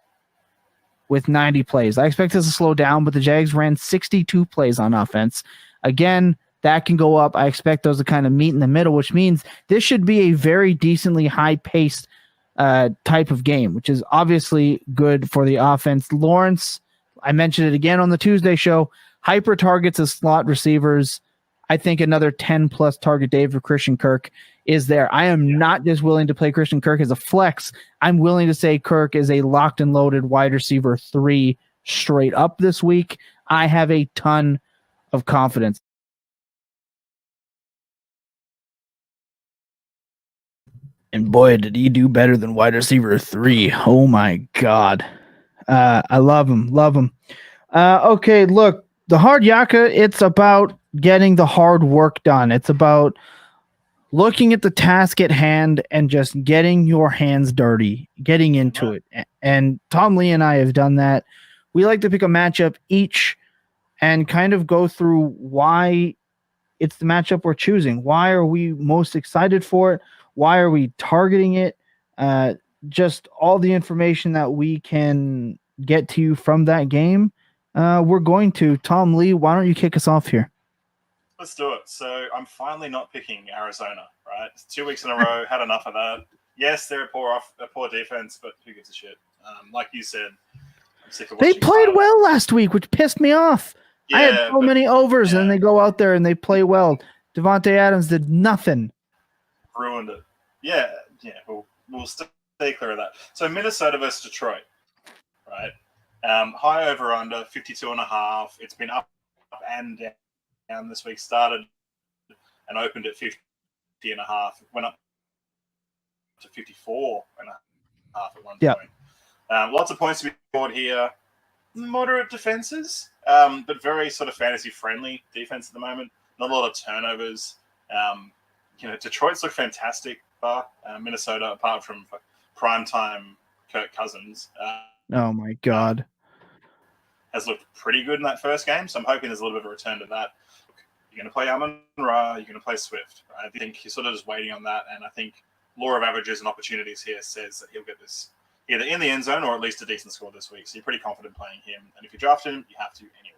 with 90 plays. I expect this to slow down, but the Jags ran 62 plays on offense. Again, that can go up. I expect those to kind of meet in the middle, which means this should be a very decently high-paced type of game, which is obviously good for the offense. Lawrence, I mentioned it again on the Tuesday show, hyper targets as slot receivers. I think another 10-plus target day for Christian Kirk is there. I am not just willing to play Christian Kirk as a flex. I'm willing to say Kirk is a locked and loaded wide receiver 3 straight up this week. I have a ton of confidence. And boy, did he do better than wide receiver 3. Oh, my God. I love him. Love him. Okay, look, the Hard Yakka, it's about getting the hard work done. It's about looking at the task at hand and just getting your hands dirty, getting into it. And Tom Lee and I have done that. We like to pick a matchup each and kind of go through why it's the matchup we're choosing. Why are we most excited for it? Why are we targeting it? Just all the information that we can get to you from that game. We're going to. Tom Lee, why don't you kick us off here? Let's do it. So I'm finally not picking Arizona, right? 2 weeks in a row, had enough of that. Yes, they're a poor defense, but who gives a shit? Like you said, I'm sick of watching. They played well last week, which pissed me off. Yeah, I had so many overs, and they go out there and they play well. Devontae Adams did nothing. Ruined it. Yeah. We'll stay clear of that. So Minnesota versus Detroit, right? High over under 52.5. It's been up and down this week. Started and opened at 50.5. Went up to 54.5 at one point. Lots of points to be scored here. Moderate defenses, but very sort of fantasy friendly defense at the moment. Not a lot of turnovers. Detroit's look fantastic. Minnesota, apart from primetime Kirk Cousins. Oh my God. Has looked pretty good in that first game, so I'm hoping there's a little bit of a return to that. You're going to play Amon-Ra, you're going to play Swift. Right? I think you're sort of just waiting on that, and I think law of averages and opportunities here says that he'll get this either in the end zone or at least a decent score this week, so you're pretty confident playing him, and if you draft him, you have to anyway.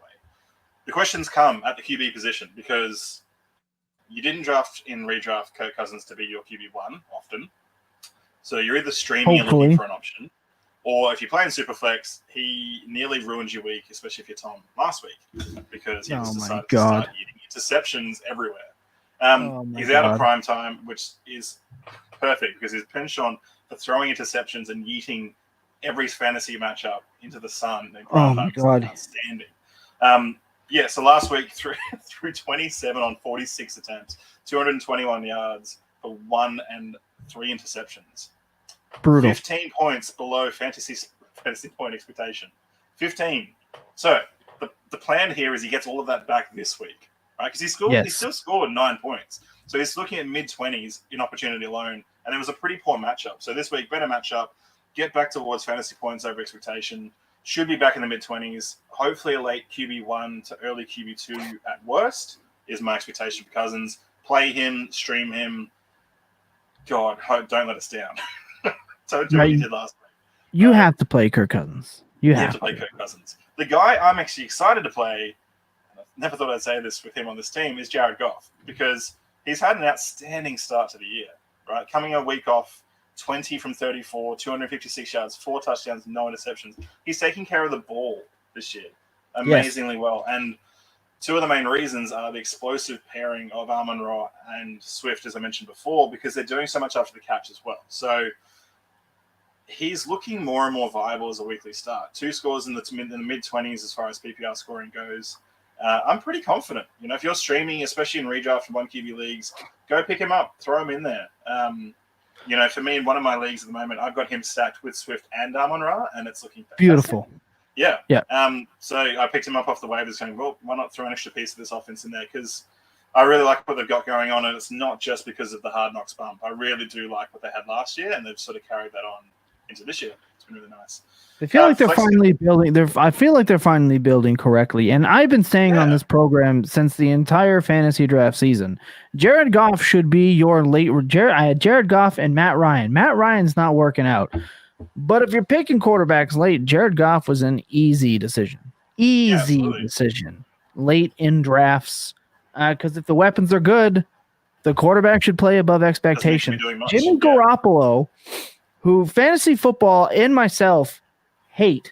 The questions come at the QB position, because you didn't draft in redraft Kirk Cousins to be your QB1 often, so you're either streaming and looking for an option, or if you play in Superflex, he nearly ruined your week, especially if you're Tom last week, because he just decided to start eating interceptions everywhere. He's out of prime time, which is perfect because his penchant for throwing interceptions and yeeting every fantasy matchup into the sun. And outstanding. Yeah, so last week through 27 on 46 attempts, 221 yards for 1 and 3 interceptions. Brutal. 15 points below fantasy point expectation. 15. So the plan here is he gets all of that back this week, right? Because he still scored 9 points. So he's looking at mid-20s in opportunity alone, and it was a pretty poor matchup. So this week, better matchup, get back towards fantasy points over expectation, should be back in the mid-20s, hopefully a late QB1 to early QB2 at worst is my expectation for Cousins. Play him, stream him. God, don't let us down. Don't do what you did last week. You have to play Kirk Cousins. You have to play Kirk Cousins. The guy I'm actually excited to play, I never thought I'd say this with him on this team, is Jared Goff, because he's had an outstanding start to the year, right? Coming a week off, 20 from 34, 256 yards, 4 touchdowns, no interceptions. He's taking care of the ball this year amazingly well. And two of the main reasons are the explosive pairing of Amon-Ra and Swift, as I mentioned before, because they're doing so much after the catch as well. So he's looking more and more viable as a weekly start. 2 scores in the mid-20s as far as PPR scoring goes. I'm pretty confident. You know, if you're streaming, especially in redraft and 1 QB leagues, go pick him up, throw him in there. You know, for me, in one of my leagues at the moment, I've got him stacked with Swift and Amon-Ra, and it's looking fantastic. Beautiful. Yeah. Yeah. So I picked him up off the waivers going, well, why not throw an extra piece of this offense in there? Because I really like what they've got going on, and it's not just because of the Hard Knocks bump. I really do like what they had last year, and they've sort of carried that on into this year. It's been really nice. I feel like they're finally building. I feel like they're finally building correctly. And I've been saying on this program since the entire fantasy draft season, Jared Goff should be your late. I had Jared Goff and Matt Ryan. Matt Ryan's not working out. But if you're picking quarterbacks late, Jared Goff was an easy decision. Decision late in drafts. Because if the weapons are good, the quarterback should play above expectation. Jimmy Garoppolo, who fantasy football and myself hate,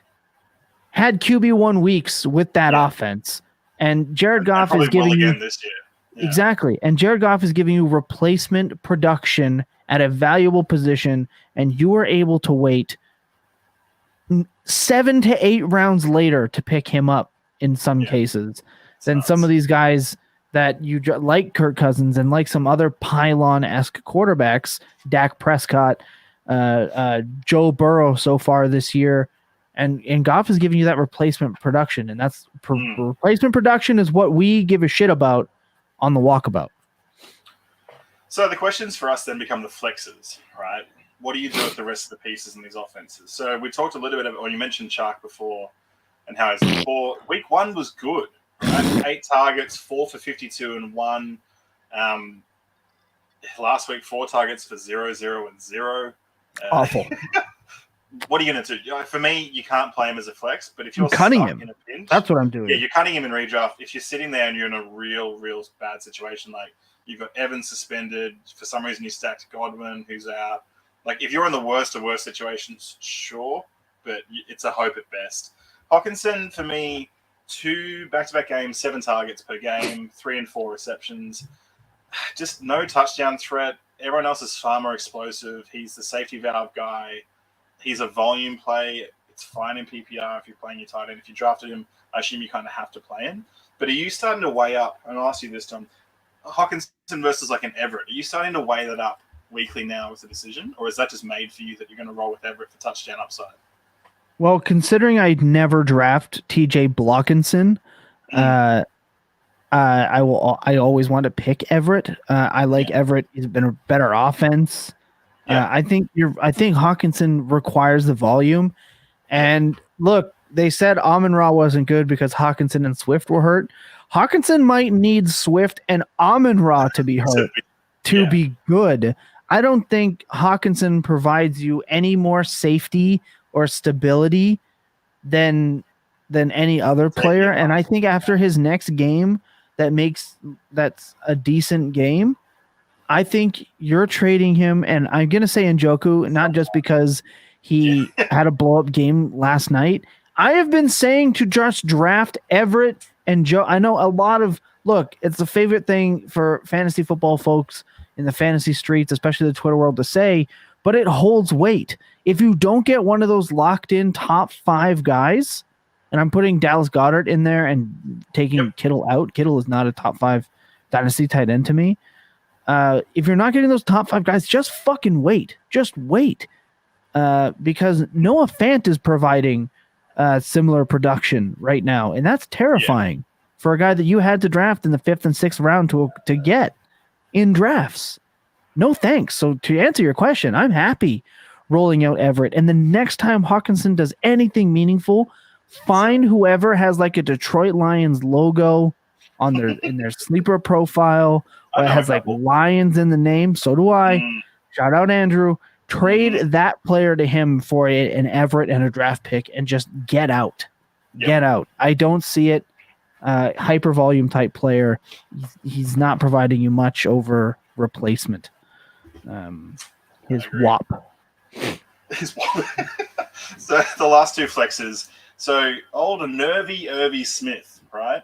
had QB1 weeks with that offense, and Jared Goff is giving you this year. Exactly, and Jared Goff is giving you replacement production at a valuable position, and you were able to wait 7 to 8 rounds later to pick him up in some cases than some of these guys that you like Kirk Cousins and like some other pylon-esque quarterbacks, Dak Prescott, Joe Burrow so far this year. And Goff is giving you that replacement production, and that's replacement production is what we give a shit about on the Walkabout. So the questions for us then become the flexes, right? What do you do with the rest of the pieces in these offenses? So we talked a little bit about, or you mentioned Chark before, and how his week 1 was good, right? 8 targets, 4 for 52 and 1. Last week, 4 targets for 0, 0, and 0. Awful. What are you going to do? For me, you can't play him as a flex, but if you're cutting him in a pinch, that's what I'm doing. Yeah, you're cutting him in redraft. If you're sitting there and you're in a real bad situation, like you've got Evans suspended, for some reason you stacked Godwin, who's out. Like if you're in the worst of worst situations, sure, but it's a hope at best. Hawkinson, for me, 2 back-to-back games, 7 targets per game, 3 and 4 receptions. Just no touchdown threat. Everyone else is far more explosive. He's the safety valve guy. He's a volume play. It's fine in PPR if you're playing your tight end. If you drafted him, I assume you kind of have to play him. But are you starting to weigh up, and I'll ask you this, Tom, Hawkinson versus like an Everett, are you starting to weigh that up weekly now with the decision? Or is that just made for you that you're going to roll with Everett for touchdown upside? Well, considering I never draft TJ Blockinson, I always want to pick Everett. I like Everett. He's been a better offense. I think Hawkinson requires the volume. And look, they said Amon-Ra wasn't good because Hawkinson and Swift were hurt. Hawkinson might need Swift and Amon-Ra to be hurt to be good. I don't think Hawkinson provides you any more safety or stability than any other player. And I think after his next game that's a decent game, I think you're trading him, and I'm going to say Njoku, not just because he had a blow-up game last night. I have been saying to just draft Everett and Joe. I know a lot of – look, it's a favorite thing for fantasy football folks in the fantasy streets, especially the Twitter world, to say, but it holds weight. If you don't get one of those locked-in top 5 guys, and I'm putting Dallas Goedert in there and taking Kittle out. Kittle is not a top 5 dynasty tight end to me. If you're not getting those top 5 guys, just fucking wait. Just wait. Because Noah Fant is providing similar production right now, and that's terrifying for a guy that you had to draft in the 5th and 6th round to get in drafts. No thanks. So to answer your question, I'm happy rolling out Everett. And the next time Hawkinson does anything meaningful, find whoever has like a Detroit Lions logo on in their sleeper profile, or it has like Lions in the name. So do I. Shout out Andrew. Trade that player to him for an Everett and a draft pick and just get out. Get out. I don't see it. Hyper volume type player. He's not providing you much over replacement. His WAP. His WAP. So the last 2 flexes. So old nervy Irby Smith, right?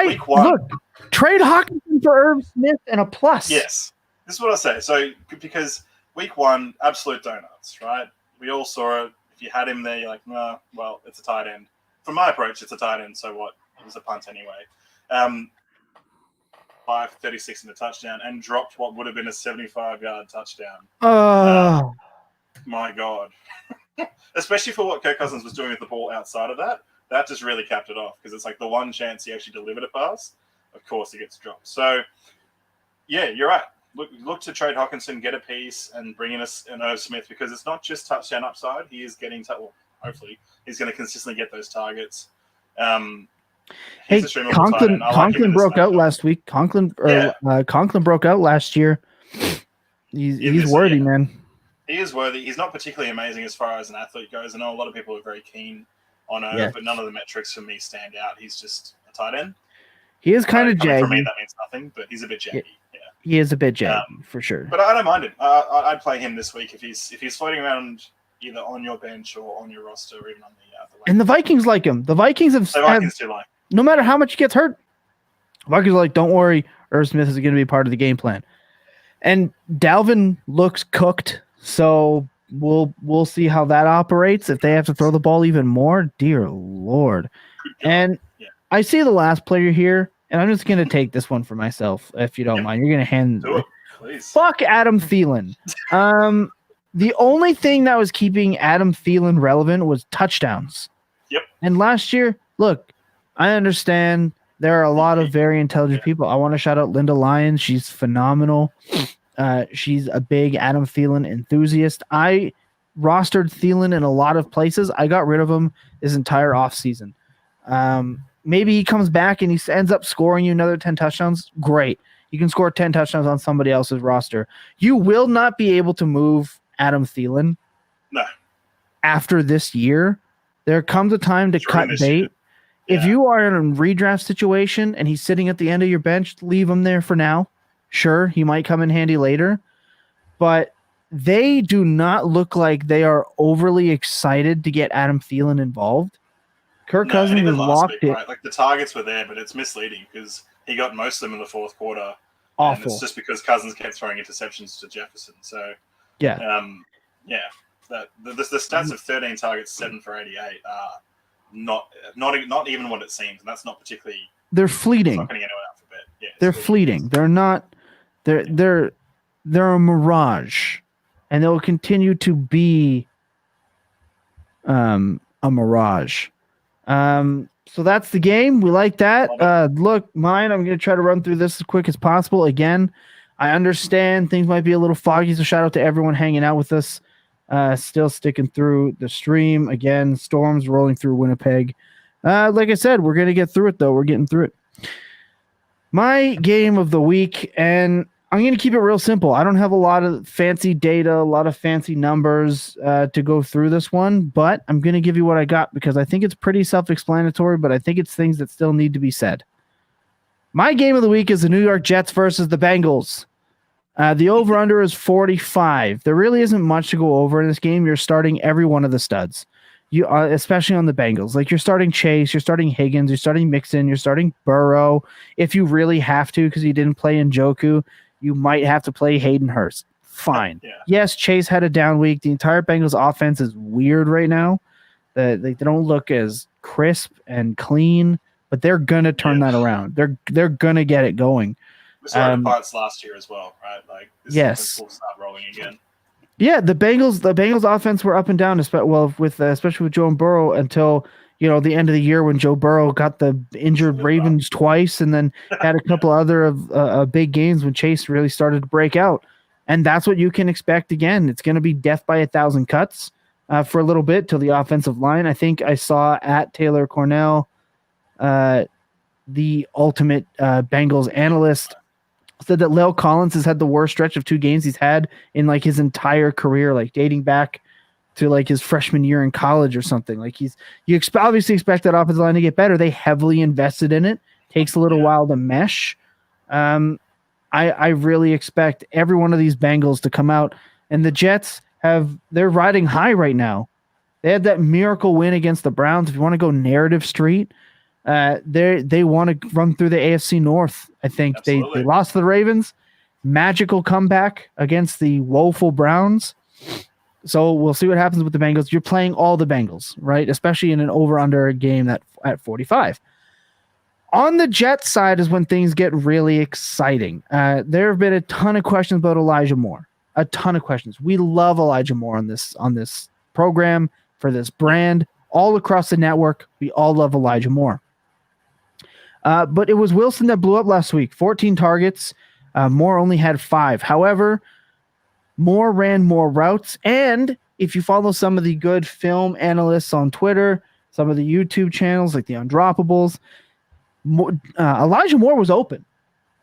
Week 1. Look, trade Hawkinson for Irv Smith and a plus. Yes. This is what I say. So because Week 1, absolute donuts, right? We all saw it. If you had him there, you're like, nah, well, it's a tight end. From my approach, it's a tight end, so what? It was a punt anyway. 5:36 in the touchdown and dropped what would have been a 75-yard touchdown. Oh. My God. Especially for what Kirk Cousins was doing with the ball outside of that. That just really capped it off because it's like the one chance he actually delivered a pass, of course he gets dropped. So, yeah, you're right. Look to trade Hawkinson, get a piece, and bring in an Irv Smith because it's not just touchdown upside. He is getting hopefully he's going to consistently get those targets. Hey, Conklin broke out last week. Conklin broke out last year. He's worthy, man. He is worthy. He's not particularly amazing as far as an athlete goes. I know a lot of people are very keen on Irv, but none of the metrics for me stand out. He's just a tight end. He is kind of jaggy. For me, that means nothing, but he's a bit jaggy. Yeah. He is a bit jaggy, for sure. But I don't mind it. I'd play him this week if he's floating around either on your bench or on your roster or even on the and the Vikings like him. The Vikings have do like. No matter how much he gets hurt, Vikings are like, don't worry, Irv Smith is going to be part of the game plan. And Dalvin looks cooked, so we'll see how that operates. If they have to throw the ball even more, dear Lord. And I see the last player here, and I'm just going to take this one for myself, if you don't mind. You're going to hand it. Please. Fuck Adam Thielen. The only thing that was keeping Adam Thielen relevant was touchdowns. Yep. And last year, look, I understand there are a lot of very intelligent people. I want to shout out Linda Lyons. She's phenomenal. She's a big Adam Thielen enthusiast. I rostered Thielen in a lot of places. I got rid of him this entire offseason. Maybe he comes back and he ends up scoring you another 10 touchdowns. Great. You can score 10 touchdowns on somebody else's roster. You will not be able to move Adam Thielen. No. After this year, there comes a time to cut bait. If you are in a redraft situation and he's sitting at the end of your bench, leave him there for now. Sure, he might come in handy later. But they do not look like they are overly excited to get Adam Thielen involved. Kirk Cousins is locked in. Right? Like the targets were there, but it's misleading because he got most of them in the 4th quarter. Awful. And it's just because Cousins kept throwing interceptions to Jefferson. So, the stats of 13 targets, 7 for 88 are not even what it seems, and that's not particularly. They're fleeting. Not getting anyone out for a bit. Yeah, they're fleeting. They're not. They're a mirage, and they'll continue to be a mirage. So that's the game. We like that. Look, I'm going to try to run through this as quick as possible. Again, I understand things might be a little foggy, so shout out to everyone hanging out with us. Still sticking through the stream. Again, storms rolling through Winnipeg. Like I said, we're going to get through it, though. We're getting through it. My game of the week, and I'm going to keep it real simple. I don't have a lot of fancy data, a lot of fancy numbers to go through this one, but I'm going to give you what I got because I think it's pretty self-explanatory, but I think it's things that still need to be said. My game of the week is the New York Jets versus the Bengals. The over-under is 45. There really isn't much to go over in this game. You're starting every one of the studs, especially on the Bengals. Like you're starting Chase, you're starting Higgins, you're starting Mixon, you're starting Burrow. If you really have to because you didn't play Njoku, you might have to play Hayden Hurst. Fine. Yeah. Yes, Chase had a down week. The entire Bengals offense is weird right now. They don't look as crisp and clean, but they're gonna turn that around. They're gonna get it going. We saw the parts last year as well, right? Like this will start rolling again. Yeah, the Bengals offense were up and down, especially with Joe Burrow until the end of the year when Joe Burrow got the injured Ravens twice, and then had a couple other of big games when Chase really started to break out. And that's what you can expect again. It's going to be death by 1,000 cuts for a little bit till the offensive line. I think I saw at Taylor Cornell, the ultimate Bengals analyst, said that La'el Collins has had the worst stretch of 2 games he's had in like his entire career, like dating back to like his freshman year in college or something. Like obviously expect that offensive line to get better. They heavily invested in it. Takes a little while to mesh. I really expect every one of these Bengals to come out, and the Jets they're riding high right now. They had that miracle win against the Browns. If you want to go narrative street, they want to run through the AFC North. I think they lost to the Ravens, magical comeback against the woeful Browns. So we'll see what happens with the Bengals. You're playing all the Bengals, right? Especially in an over-under game at 45. On the Jets side is when things get really exciting. There have been a ton of questions about Elijah Moore. A ton of questions. We love Elijah Moore on this program, for this brand, all across the network. We all love Elijah Moore. But it was Wilson that blew up last week. 14 targets. Moore only had 5. However, Moore ran more routes. And if you follow some of the good film analysts on Twitter, some of the YouTube channels like the Undroppables, Elijah Moore was open.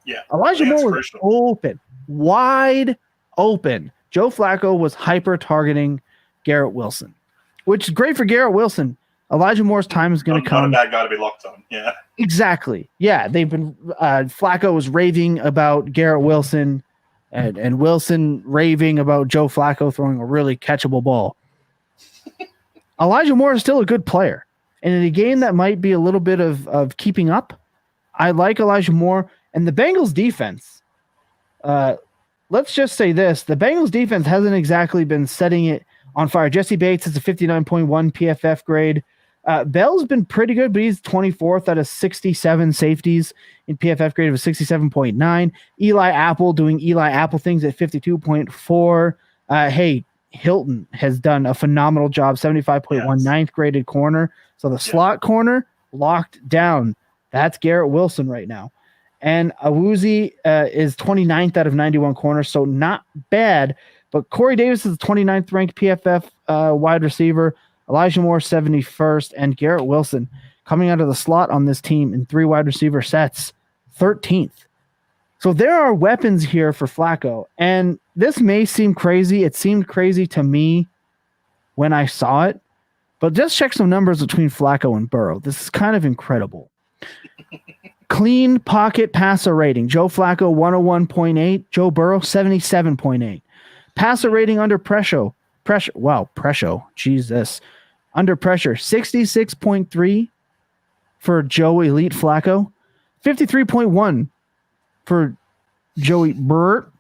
Yeah, Elijah Moore was open, wide open. Joe Flacco was hyper targeting Garrett Wilson, which is great for Garrett Wilson. Elijah Moore's time is going to come. Not a bad guy to be locked on. Yeah, exactly. Yeah, they've been. Flacco was raving about Garrett Wilson, and Wilson raving about Joe Flacco throwing a really catchable ball. Elijah Moore is still a good player. And in a game that might be a little bit of keeping up, I like Elijah Moore. And the Bengals defense, let's just say this. The Bengals defense hasn't exactly been setting it on fire. Jesse Bates is a 59.1 PFF grade. Bell's been pretty good, but he's 24th out of 67 safeties in PFF grade of a 67.9. Eli Apple doing Eli Apple things at 52.4. Hey, Hilton has done a phenomenal job, 75.1 ninth graded corner. So the slot corner locked down. That's Garrett Wilson right now. And Awuzie is 29th out of 91 corners, so not bad. But Corey Davis is the 29th ranked PFF wide receiver. Elijah Moore 71st, and Garrett Wilson coming out of the slot on this team in 3 wide receiver sets, 13th. So there are weapons here for Flacco. And this may seem crazy. It seemed crazy to me when I saw it. But just check some numbers between Flacco and Burrow. This is kind of incredible. Clean pocket passer rating. Joe Flacco, 101.8. Joe Burrow, 77.8. Passer rating under pressure. Pressure. Jesus. Under pressure, 66.3 for Joe Elite Flacco. 53.1 for Joey Burt.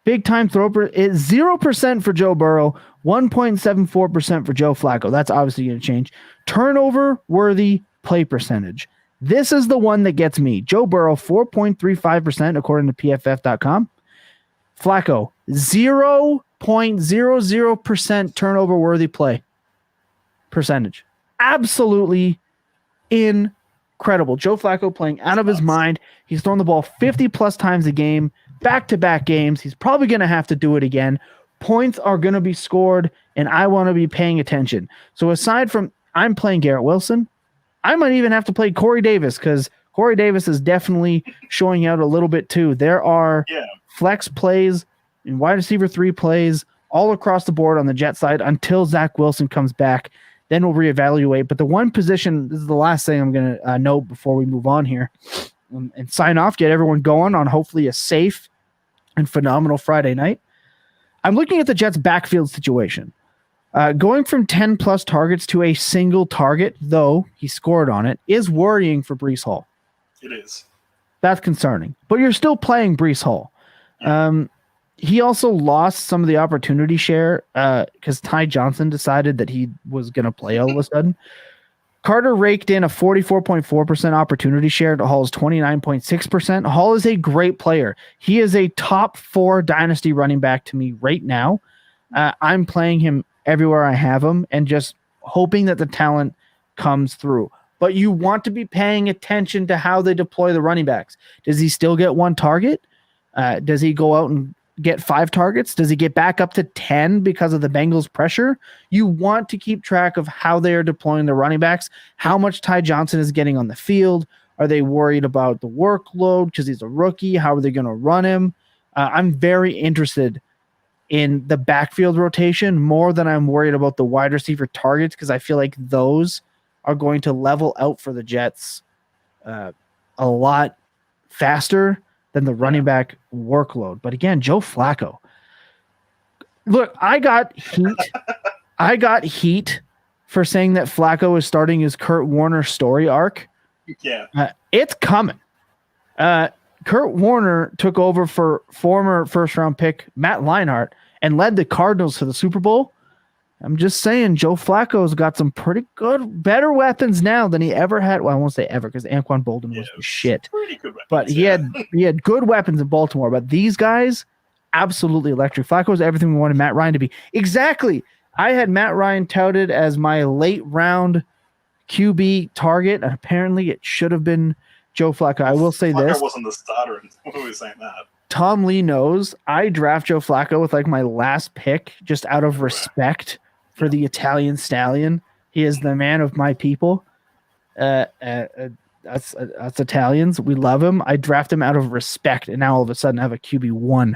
Big time throw is 0% for Joe Burrow, 1.74% for Joe Flacco. That's obviously going to change. Turnover worthy play percentage. This is the one that gets me. Joe Burrow, 4.35% according to PFF.com. Flacco, 0.00% turnover worthy play percentage. Absolutely incredible. Joe Flacco playing out of his mind. He's thrown the ball 50 plus times a game, back-to-back games. He's probably going to have to do it again. Points are going to be scored, and I want to be paying attention. So aside from I'm playing Garrett Wilson, I might even have to play Corey Davis because Corey Davis is definitely showing out a little bit too. There are flex plays and wide receiver 3 plays all across the board on the Jet side until Zach Wilson comes back. Then we'll reevaluate. But the one position, this is the last thing I'm going to note before we move on here and sign off, get everyone going on hopefully a safe and phenomenal Friday night. I'm looking at the Jets' backfield situation. Going from 10 plus targets to a single target, though he scored on it, is worrying for Breece Hall. It is. That's concerning. But you're still playing Breece Hall. He also lost some of the opportunity share because Ty Johnson decided that he was going to play all of a sudden. Carter raked in a 44.4% opportunity share to Hall's 29.6%. Hall is a great player. He is a top 4 dynasty running back to me right now. I'm playing him everywhere I have him and just hoping that the talent comes through. But you want to be paying attention to how they deploy the running backs. Does he still get 1 target? Does he go out and get 5 targets? Does he get back up to 10 because of the Bengals pressure? You want to keep track of how they are deploying the running backs, how much Ty Johnson is getting on the field. Are they worried about the workload because he's a rookie? How are they going to run him? I'm very interested in the backfield rotation more than I'm worried about the wide receiver targets because I feel like those are going to level out for the Jets a lot faster than the running back workload. But again, Joe Flacco. Look, I got heat for saying that Flacco is starting his Kurt Warner story arc. Yeah. It's coming. Kurt Warner took over for former first-round pick Matt Leinart and led the Cardinals to the Super Bowl. I'm just saying, Joe Flacco's got some pretty good, better weapons now than he ever had. Well, I won't say ever because Anquan Bolden was the shit. Pretty good weapons, but he had good weapons in Baltimore. But these guys, absolutely electric. Flacco was everything we wanted Matt Ryan to be. Exactly. I had Matt Ryan touted as my late round QB target, and apparently it should have been Joe Flacco. I will say this. Flacco wasn't the starter when we were saying that. Tom Lee knows I draft Joe Flacco with like my last pick just out of respect for the Italian stallion. He is the man of my people. That's Italians. We love him. I draft him out of respect, and now all of a sudden I have a QB1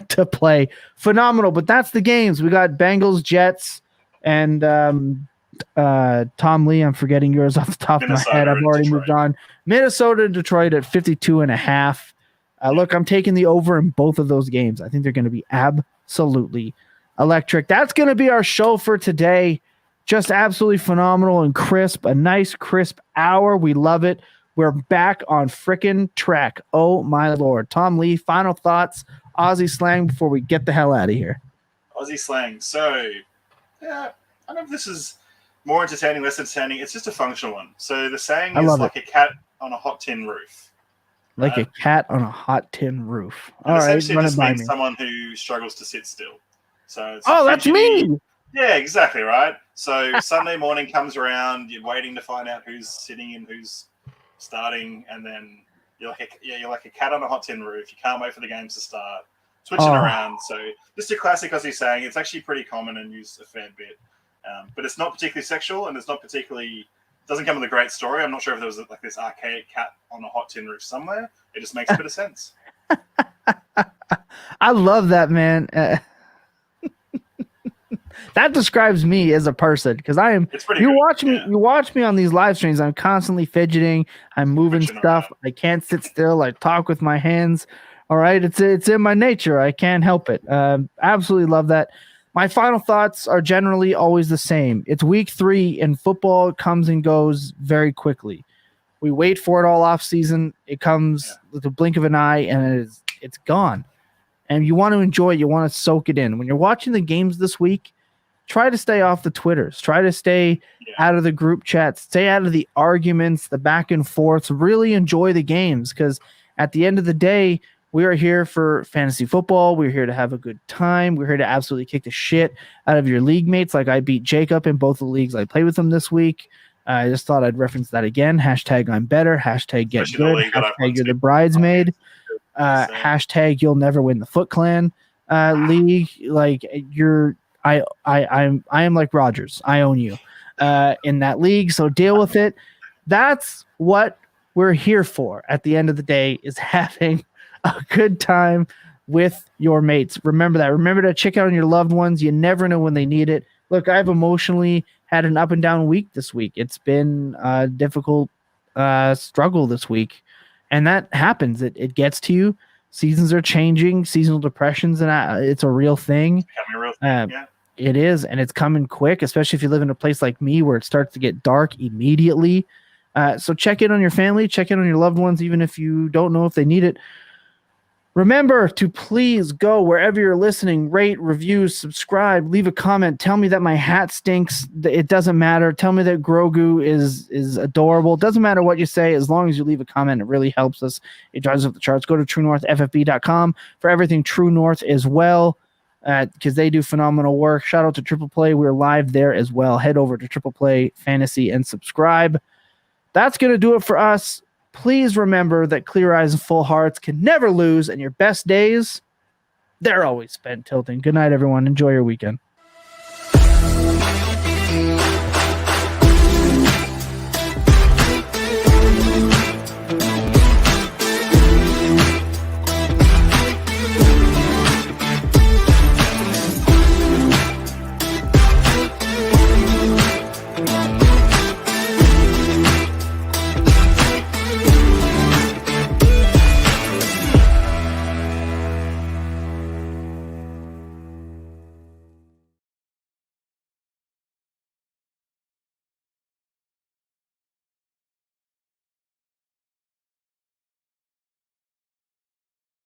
to play. Phenomenal, but that's the games. We got Bengals, Jets, and Tom Lee. I'm forgetting yours off the top of my head. I've already moved on. Minnesota and Detroit at 52.5. Look, I'm taking the over in both of those games. I think they're going to be absolutely electric. That's going to be our show for today. Just absolutely phenomenal and crisp. A nice crisp hour. We love it. We're back on frickin' track. Oh my Lord. Tom Lee, final thoughts, Aussie slang before we get the hell out of here. Aussie slang. So, yeah, I don't know if this is more entertaining, less entertaining. It's just a functional one. So the saying is like a cat on a hot tin roof. Like a cat on a hot tin roof. All right, essentially run just it by means me. Someone who struggles to sit still. So it's that's me. Yeah, exactly right. So Sunday morning comes around, you're waiting to find out who's sitting and who's starting, and then you're like a cat on a hot tin roof. You can't wait for the games to start, switching around. So just a classic Aussie saying. It's actually pretty common and used a fair bit, but it's not particularly sexual, and it's not particularly doesn't come with a great story. I'm not sure if there was like this archaic cat on a hot tin roof somewhere. It just makes a bit of sense. I love that, man. That describes me as a person because I am. You watch me on these live streams. I'm constantly fidgeting. I'm moving stuff. I can't sit still. I talk with my hands. All right, it's in my nature. I can't help it. Absolutely love that. My final thoughts are generally always the same. It's week 3 and football comes and goes very quickly. We wait for it all off season. It comes with a blink of an eye and it's gone. And you want to enjoy it. You want to soak it in. When you're watching the games this week, try to stay off the Twitters. Try to stay out of the group chats. Stay out of the arguments, the back and forths. Really enjoy the games because at the end of the day, we are here for fantasy football. We're here to have a good time. We're here to absolutely kick the shit out of your league mates. Like I beat Jacob in both the leagues I played with him this week. I just thought I'd reference that again. Hashtag I'm better. Hashtag get good. Hashtag you're the bridesmaid. Hashtag you'll never win the Foot Clan league. Like I am like Rogers. I own you in that league. So deal with it. That's what we're here for. At the end of the day, is having a good time with your mates. Remember that. Remember to check out on your loved ones. You never know when they need it. Look, I've emotionally had an up and down week this week. It's been a difficult struggle this week. And that happens. It gets to you. Seasons are changing. Seasonal depressions, and it's a real thing. It is, and it's coming quick, especially if you live in a place like me where it starts to get dark immediately. So check in on your family. Check in on your loved ones, even if you don't know if they need it. Remember to please go wherever you're listening, rate, review, subscribe, leave a comment. Tell me that my hat stinks. It doesn't matter. Tell me that Grogu is adorable. It doesn't matter what you say. As long as you leave a comment, it really helps us. It drives up the charts. Go to TrueNorthFFB.com for everything True North as well, because they do phenomenal work. Shout out to Triple Play. We're live there as well. Head over to Triple Play Fantasy and subscribe. That's going to do it for us. Please remember that clear eyes and full hearts can never lose, and your best days, they're always spent tilting. Good night, everyone. Enjoy your weekend.